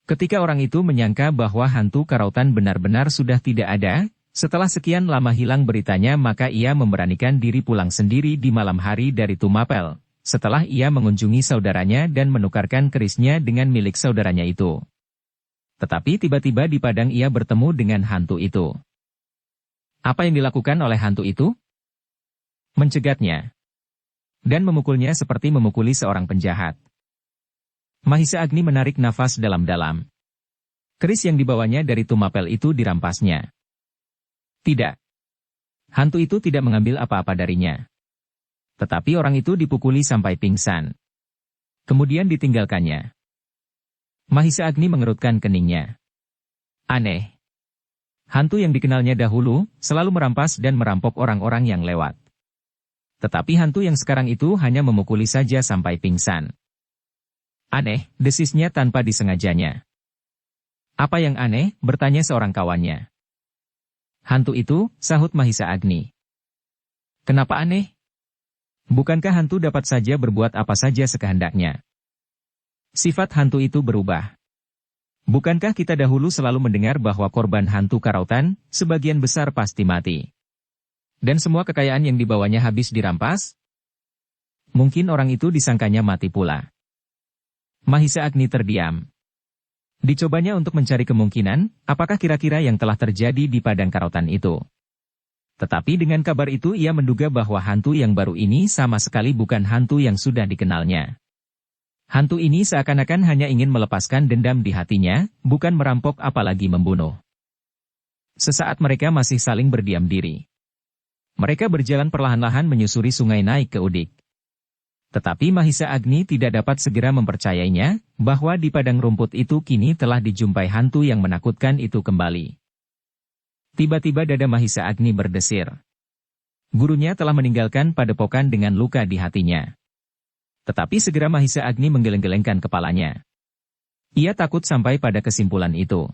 "Ketika orang itu menyangka bahwa hantu karautan benar-benar sudah tidak ada, setelah sekian lama hilang beritanya maka ia memberanikan diri pulang sendiri di malam hari dari Tumapel, setelah ia mengunjungi saudaranya dan menukarkan kerisnya dengan milik saudaranya itu. Tetapi tiba-tiba di padang ia bertemu dengan hantu itu." "Apa yang dilakukan oleh hantu itu?" "Mencegatnya. Dan memukulnya seperti memukuli seorang penjahat." Mahisa Agni menarik nafas dalam-dalam. Keris yang dibawanya dari Tumapel itu dirampasnya. "Tidak. Hantu itu tidak mengambil apa-apa darinya. Tetapi orang itu dipukuli sampai pingsan. Kemudian ditinggalkannya." Mahisa Agni mengerutkan keningnya. Aneh. Hantu yang dikenalnya dahulu, selalu merampas dan merampok orang-orang yang lewat. Tetapi hantu yang sekarang itu hanya memukuli saja sampai pingsan. Aneh, desisnya tanpa disengajanya. "Apa yang aneh?" bertanya seorang kawannya. "Hantu itu," sahut Mahisa Agni. "Kenapa aneh? Bukankah hantu dapat saja berbuat apa saja sekehendaknya? Sifat hantu itu berubah. Bukankah kita dahulu selalu mendengar bahwa korban hantu karautan, sebagian besar pasti mati? Dan semua kekayaan yang dibawanya habis dirampas? Mungkin orang itu disangkanya mati pula." Mahisa Agni terdiam. Dicobanya untuk mencari kemungkinan, apakah kira-kira yang telah terjadi di padang karautan itu. Tetapi dengan kabar itu ia menduga bahwa hantu yang baru ini sama sekali bukan hantu yang sudah dikenalnya. Hantu ini seakan-akan hanya ingin melepaskan dendam di hatinya, bukan merampok apalagi membunuh. Sesaat mereka masih saling berdiam diri. Mereka berjalan perlahan-lahan menyusuri sungai naik ke Udik. Tetapi Mahisa Agni tidak dapat segera mempercayainya, bahwa di padang rumput itu kini telah dijumpai hantu yang menakutkan itu kembali. Tiba-tiba dada Mahisa Agni berdesir. Gurunya telah meninggalkan padepokan dengan luka di hatinya. Tetapi segera Mahisa Agni menggeleng-gelengkan kepalanya. Ia takut sampai pada kesimpulan itu.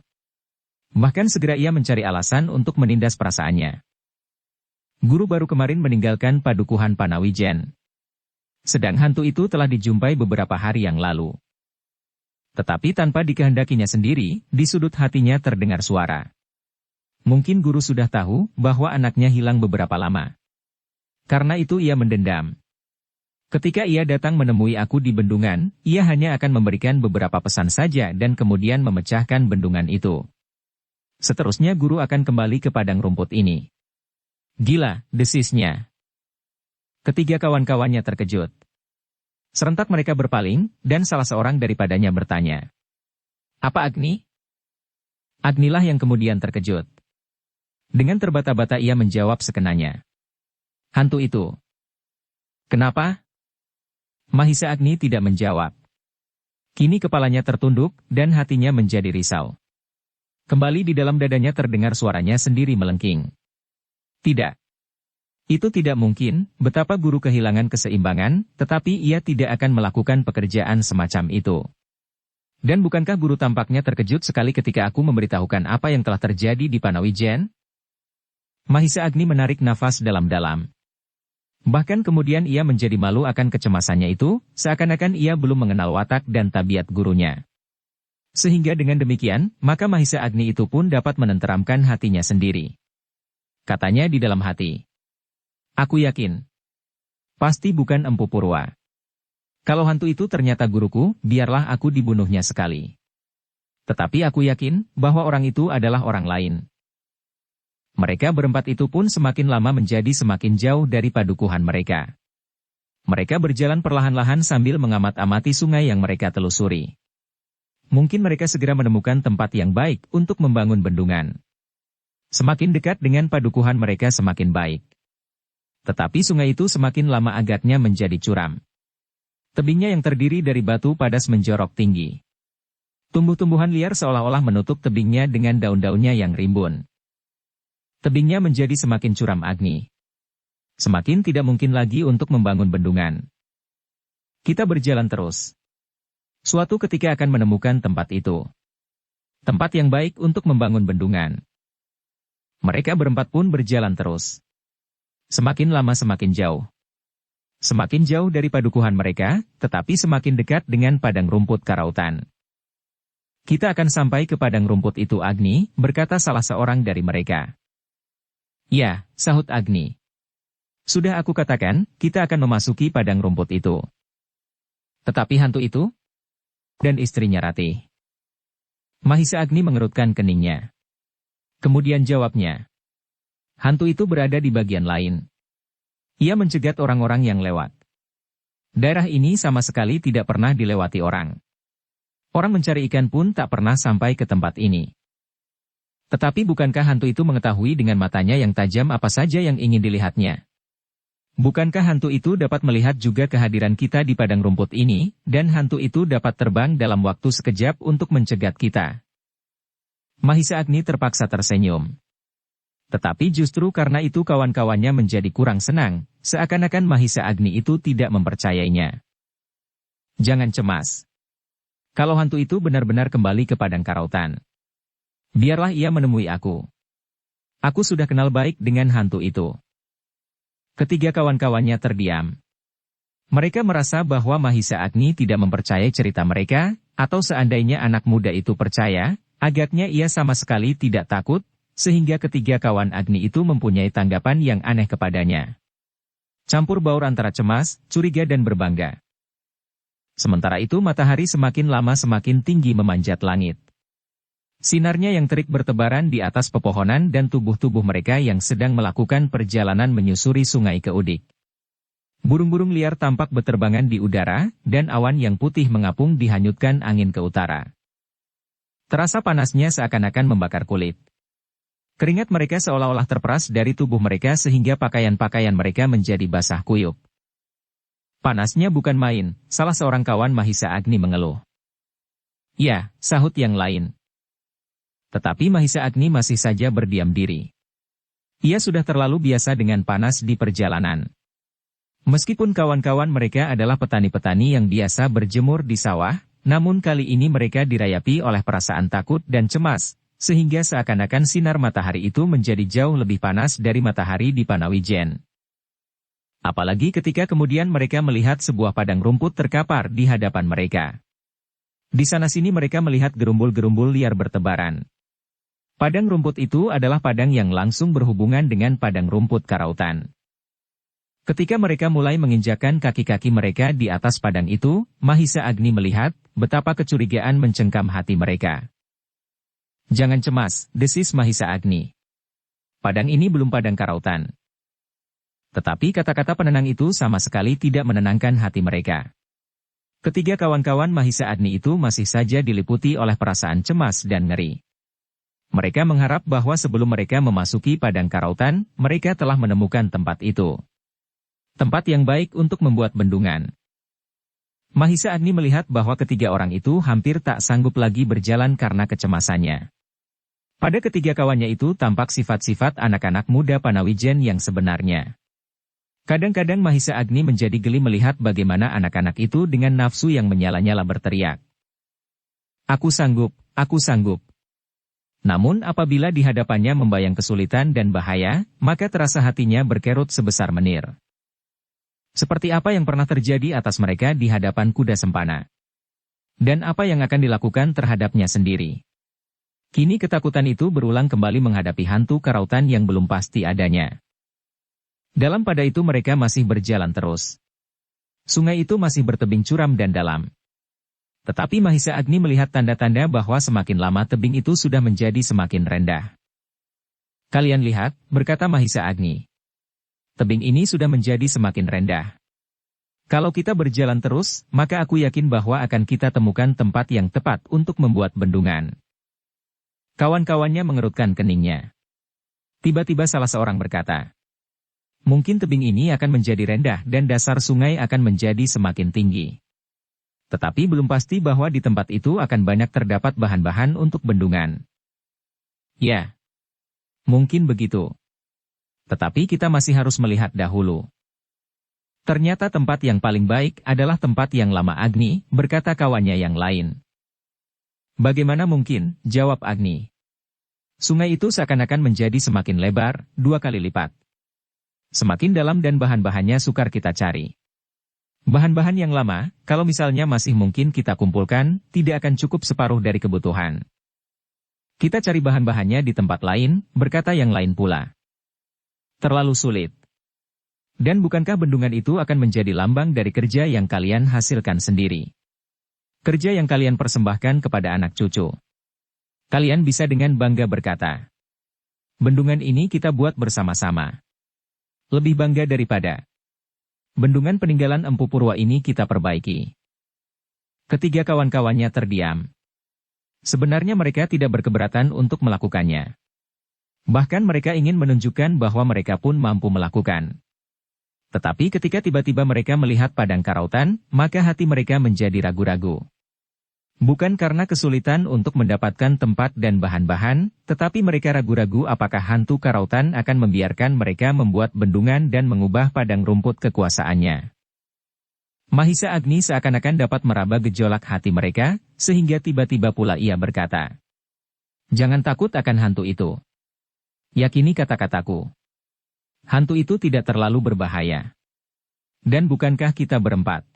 Bahkan segera ia mencari alasan untuk menindas perasaannya. Guru baru kemarin meninggalkan padukuhan Panawijen. Sedang hantu itu telah dijumpai beberapa hari yang lalu. Tetapi tanpa dikehendakinya sendiri, di sudut hatinya terdengar suara. Mungkin guru sudah tahu bahwa anaknya hilang beberapa lama. Karena itu ia mendendam. Ketika ia datang menemui aku di bendungan, ia hanya akan memberikan beberapa pesan saja dan kemudian memecahkan bendungan itu. Seterusnya guru akan kembali ke padang rumput ini. Gila, desisnya. Ketiga kawan-kawannya terkejut. Serentak mereka berpaling, dan salah seorang daripadanya bertanya. Apa Agni? Agnilah yang kemudian terkejut. Dengan terbata-bata ia menjawab sekenanya. Hantu itu. Kenapa? Mahisa Agni tidak menjawab. Kini kepalanya tertunduk, dan hatinya menjadi risau. Kembali di dalam dadanya terdengar suaranya sendiri melengking. Tidak. Itu tidak mungkin, betapa guru kehilangan keseimbangan, tetapi ia tidak akan melakukan pekerjaan semacam itu. Dan bukankah guru tampaknya terkejut sekali ketika aku memberitahukan apa yang telah terjadi di Panawijen? Mahisa Agni menarik nafas dalam-dalam. Bahkan kemudian ia menjadi malu akan kecemasannya itu, seakan-akan ia belum mengenal watak dan tabiat gurunya. Sehingga dengan demikian, maka Mahisa Agni itu pun dapat menenteramkan hatinya sendiri. Katanya di dalam hati. Aku yakin. Pasti bukan Empu Purwa. Kalau hantu itu ternyata guruku, biarlah aku dibunuhnya sekali. Tetapi aku yakin, bahwa orang itu adalah orang lain. Mereka berempat itu pun semakin lama menjadi semakin jauh dari padukuhan mereka. Mereka berjalan perlahan-lahan sambil mengamat-amati sungai yang mereka telusuri. Mungkin mereka segera menemukan tempat yang baik untuk membangun bendungan. Semakin dekat dengan padukuhan mereka semakin baik. Tetapi sungai itu semakin lama agaknya menjadi curam. Tebingnya yang terdiri dari batu padas menjorok tinggi. Tumbuh-tumbuhan liar seolah-olah menutup tebingnya dengan daun-daunnya yang rimbun. Tebingnya menjadi semakin curam Agni. Semakin tidak mungkin lagi untuk membangun bendungan. Kita berjalan terus. Suatu ketika akan menemukan tempat itu. Tempat yang baik untuk membangun bendungan. Mereka berempat pun berjalan terus. Semakin lama semakin jauh. Semakin jauh dari padukuhan mereka, tetapi semakin dekat dengan padang rumput karautan. Kita akan sampai ke padang rumput itu Agni, berkata salah seorang dari mereka. Ya, sahut Agni. Sudah aku katakan, kita akan memasuki padang rumput itu. Tetapi hantu itu? Dan istrinya Ratih. Mahisa Agni mengerutkan keningnya. Kemudian jawabnya. Hantu itu berada di bagian lain. Ia mencegat orang-orang yang lewat. Daerah ini sama sekali tidak pernah dilewati orang. Orang mencari ikan pun tak pernah sampai ke tempat ini. Tetapi bukankah hantu itu mengetahui dengan matanya yang tajam apa saja yang ingin dilihatnya? Bukankah hantu itu dapat melihat juga kehadiran kita di padang rumput ini, dan hantu itu dapat terbang dalam waktu sekejap untuk mencegat kita? Mahisa Agni terpaksa tersenyum. Tetapi justru karena itu kawan-kawannya menjadi kurang senang, seakan-akan Mahisa Agni itu tidak mempercayainya. Jangan cemas. Kalau hantu itu benar-benar kembali ke padang karautan, biarlah ia menemui aku. Aku sudah kenal baik dengan hantu itu. Ketiga kawan-kawannya terdiam. Mereka merasa bahwa Mahisa Agni tidak mempercayai cerita mereka, atau seandainya anak muda itu percaya, agaknya ia sama sekali tidak takut, sehingga ketiga kawan Agni itu mempunyai tanggapan yang aneh kepadanya. Campur baur antara cemas, curiga dan berbangga. Sementara itu matahari semakin lama semakin tinggi memanjat langit. Sinarnya yang terik bertebaran di atas pepohonan dan tubuh-tubuh mereka yang sedang melakukan perjalanan menyusuri sungai Keudik. Burung-burung liar tampak beterbangan di udara, dan awan yang putih mengapung dihanyutkan angin ke utara. Terasa panasnya seakan-akan membakar kulit. Keringat mereka seolah-olah terperas dari tubuh mereka sehingga pakaian-pakaian mereka menjadi basah kuyup. Panasnya bukan main, salah seorang kawan Mahisa Agni mengeluh. Ya, sahut yang lain. Tetapi Mahisa Agni masih saja berdiam diri. Ia sudah terlalu biasa dengan panas di perjalanan. Meskipun kawan-kawan mereka adalah petani-petani yang biasa berjemur di sawah, namun kali ini mereka dirayapi oleh perasaan takut dan cemas, sehingga seakan-akan sinar matahari itu menjadi jauh lebih panas dari matahari di Panawijen. Apalagi ketika kemudian mereka melihat sebuah padang rumput terkapar di hadapan mereka. Di sana-sini mereka melihat gerumbul-gerumbul liar bertebaran. Padang rumput itu adalah padang yang langsung berhubungan dengan padang rumput karautan. Ketika mereka mulai menginjakkan kaki-kaki mereka di atas padang itu, Mahisa Agni melihat betapa kecurigaan mencengkam hati mereka. Jangan cemas, desis Mahisa Agni. Padang ini belum padang karautan. Tetapi kata-kata penenang itu sama sekali tidak menenangkan hati mereka. Ketiga kawan-kawan Mahisa Agni itu masih saja diliputi oleh perasaan cemas dan ngeri. Mereka mengharap bahwa sebelum mereka memasuki padang karautan, mereka telah menemukan tempat itu. Tempat yang baik untuk membuat bendungan. Mahisa Agni melihat bahwa ketiga orang itu hampir tak sanggup lagi berjalan karena kecemasannya. Pada ketiga kawannya itu tampak sifat-sifat anak-anak muda Panawijen yang sebenarnya. Kadang-kadang Mahisa Agni menjadi geli melihat bagaimana anak-anak itu dengan nafsu yang menyala-nyala berteriak. Aku sanggup, aku sanggup. Namun apabila di hadapannya membayang kesulitan dan bahaya, maka terasa hatinya berkerut sebesar menir. Seperti apa yang pernah terjadi atas mereka di hadapan kuda sempana. Dan apa yang akan dilakukan terhadapnya sendiri. Kini ketakutan itu berulang kembali menghadapi hantu karautan yang belum pasti adanya. Dalam pada itu mereka masih berjalan terus. Sungai itu masih bertebing curam dan dalam. Tetapi Mahisa Agni melihat tanda-tanda bahwa semakin lama tebing itu sudah menjadi semakin rendah. Kalian lihat, berkata Mahisa Agni. Tebing ini sudah menjadi semakin rendah. Kalau kita berjalan terus, maka aku yakin bahwa akan kita temukan tempat yang tepat untuk membuat bendungan. Kawan-kawannya mengerutkan keningnya. Tiba-tiba salah seorang berkata, mungkin tebing ini akan menjadi rendah dan dasar sungai akan menjadi semakin tinggi. Tetapi belum pasti bahwa di tempat itu akan banyak terdapat bahan-bahan untuk bendungan. Ya, mungkin begitu. Tetapi kita masih harus melihat dahulu. Ternyata tempat yang paling baik adalah tempat yang lama Agni, berkata kawannya yang lain. Bagaimana mungkin, jawab Agni. Sungai itu seakan-akan menjadi semakin lebar, 2 kali lipat. Semakin dalam dan bahan-bahannya sukar kita cari. Bahan-bahan yang lama, kalau misalnya masih mungkin kita kumpulkan, tidak akan cukup separuh dari kebutuhan. Kita cari bahan-bahannya di tempat lain, berkata yang lain pula. Terlalu sulit. Dan bukankah bendungan itu akan menjadi lambang dari kerja yang kalian hasilkan sendiri? Kerja yang kalian persembahkan kepada anak cucu. Kalian bisa dengan bangga berkata, bendungan ini kita buat bersama-sama. Lebih bangga daripada bendungan peninggalan Empu Purwa ini kita perbaiki. Ketiga kawan-kawannya terdiam. Sebenarnya mereka tidak berkeberatan untuk melakukannya. Bahkan mereka ingin menunjukkan bahwa mereka pun mampu melakukan. Tetapi ketika tiba-tiba mereka melihat padang karautan, maka hati mereka menjadi ragu-ragu. Bukan karena kesulitan untuk mendapatkan tempat dan bahan-bahan, tetapi mereka ragu-ragu apakah hantu karautan akan membiarkan mereka membuat bendungan dan mengubah padang rumput kekuasaannya. Mahisa Agni seakan-akan dapat meraba gejolak hati mereka, sehingga tiba-tiba pula ia berkata, jangan takut akan hantu itu. Yakini kata-kataku. Hantu itu tidak terlalu berbahaya. Dan bukankah kita berempat?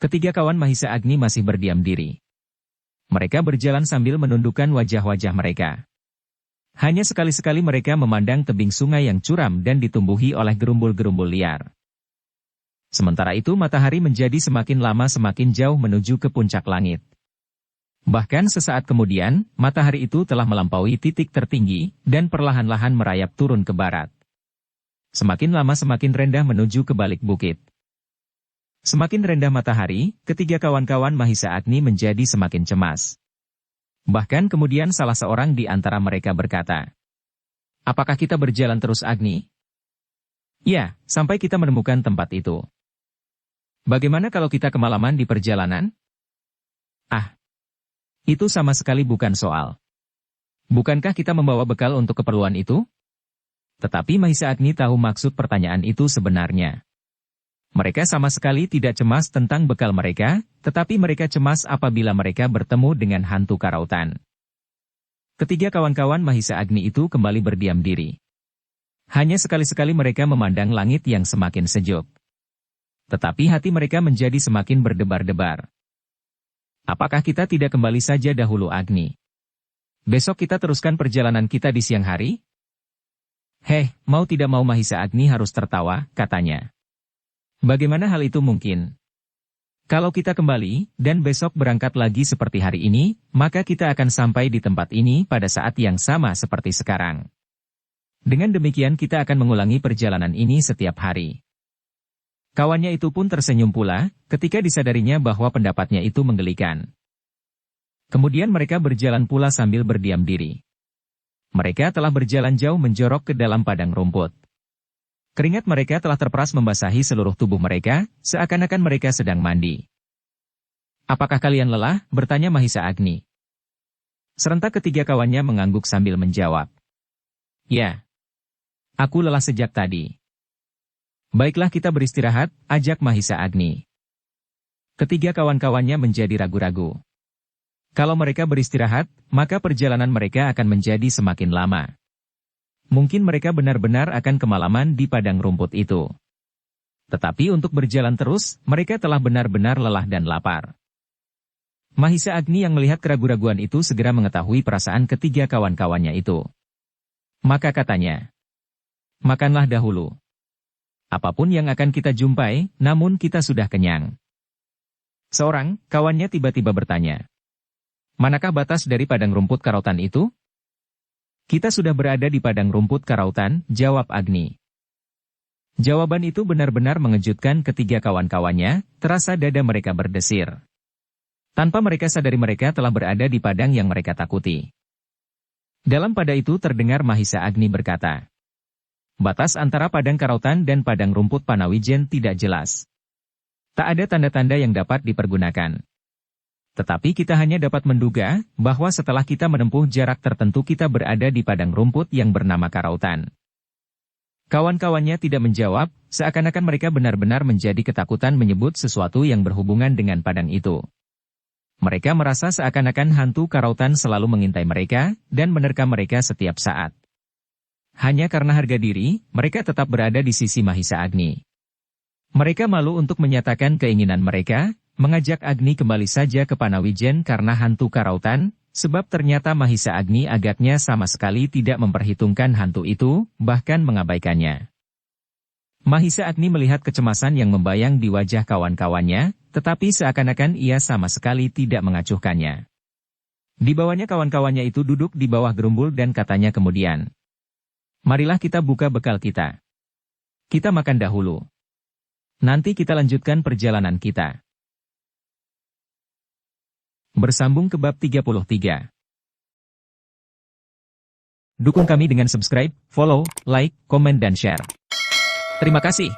Ketiga kawan Mahisa Agni masih berdiam diri. Mereka berjalan sambil menundukkan wajah-wajah mereka. Hanya sekali-sekali mereka memandang tebing sungai yang curam dan ditumbuhi oleh gerumbul-gerumbul liar. Sementara itu matahari menjadi semakin lama semakin jauh menuju ke puncak langit. Bahkan sesaat kemudian, matahari itu telah melampaui titik tertinggi, dan perlahan-lahan merayap turun ke barat. Semakin lama semakin rendah menuju ke balik bukit. Semakin rendah matahari, ketiga kawan-kawan Mahisa Agni menjadi semakin cemas. Bahkan kemudian salah seorang di antara mereka berkata, apakah kita berjalan terus Agni? Ya, sampai kita menemukan tempat itu. Bagaimana kalau kita kemalaman di perjalanan? Ah, itu sama sekali bukan soal. Bukankah kita membawa bekal untuk keperluan itu? Tetapi Mahisa Agni tahu maksud pertanyaan itu sebenarnya. Mereka sama sekali tidak cemas tentang bekal mereka, tetapi mereka cemas apabila mereka bertemu dengan hantu karautan. Ketiga kawan-kawan Mahisa Agni itu kembali berdiam diri. Hanya sekali-sekali mereka memandang langit yang semakin sejuk. Tetapi hati mereka menjadi semakin berdebar-debar. Apakah kita tidak kembali saja dahulu Agni? Besok kita teruskan perjalanan kita di siang hari? Heh, mau tidak mau Mahisa Agni harus tertawa, katanya. Bagaimana hal itu mungkin? Kalau kita kembali, dan besok berangkat lagi seperti hari ini, maka kita akan sampai di tempat ini pada saat yang sama seperti sekarang. Dengan demikian kita akan mengulangi perjalanan ini setiap hari. Kawannya itu pun tersenyum pula, ketika disadarinya bahwa pendapatnya itu menggelikan. Kemudian mereka berjalan pula sambil berdiam diri. Mereka telah berjalan jauh menjorok ke dalam padang rumput. Keringat mereka telah terperas membasahi seluruh tubuh mereka, seakan-akan mereka sedang mandi. Apakah kalian lelah? Bertanya Mahisa Agni. Serentak ketiga kawannya mengangguk sambil menjawab. Ya. Aku lelah sejak tadi. Baiklah kita beristirahat, ajak Mahisa Agni. Ketiga kawan-kawannya menjadi ragu-ragu. Kalau mereka beristirahat, maka perjalanan mereka akan menjadi semakin lama. Mungkin mereka benar-benar akan kemalaman di padang rumput itu. Tetapi untuk berjalan terus, mereka telah benar-benar lelah dan lapar. Mahisa Agni yang melihat keraguan-raguan itu segera mengetahui perasaan ketiga kawan-kawannya itu. Maka katanya, makanlah dahulu. Apapun yang akan kita jumpai, namun kita sudah kenyang. Seorang kawannya tiba-tiba bertanya, manakah batas dari padang rumput karautan itu? Kita sudah berada di padang rumput karautan, jawab Agni. Jawaban itu benar-benar mengejutkan ketiga kawan-kawannya, terasa dada mereka berdesir. Tanpa mereka sadari mereka telah berada di padang yang mereka takuti. Dalam pada itu terdengar Mahisa Agni berkata, batas antara padang karautan dan padang rumput Panawijen tidak jelas. Tak ada tanda-tanda yang dapat dipergunakan. Tetapi kita hanya dapat menduga bahwa setelah kita menempuh jarak tertentu kita berada di padang rumput yang bernama karautan. Kawan-kawannya tidak menjawab, seakan-akan mereka benar-benar menjadi ketakutan menyebut sesuatu yang berhubungan dengan padang itu. Mereka merasa seakan-akan hantu karautan selalu mengintai mereka dan menerkam mereka setiap saat. Hanya karena harga diri, mereka tetap berada di sisi Mahisa Agni. Mereka malu untuk menyatakan keinginan mereka, mengajak Agni kembali saja ke Panawijen karena hantu karautan, sebab ternyata Mahisa Agni agaknya sama sekali tidak memperhitungkan hantu itu, bahkan mengabaikannya. Mahisa Agni melihat kecemasan yang membayang di wajah kawan-kawannya, tetapi seakan-akan ia sama sekali tidak mengacuhkannya. Di bawahnya kawan-kawannya itu duduk di bawah gerumbul dan katanya kemudian, marilah kita buka bekal kita. Kita makan dahulu. Nanti kita lanjutkan perjalanan kita. Bersambung ke bab 33. Dukung kami dengan subscribe, follow, like, komen dan share. Terima kasih.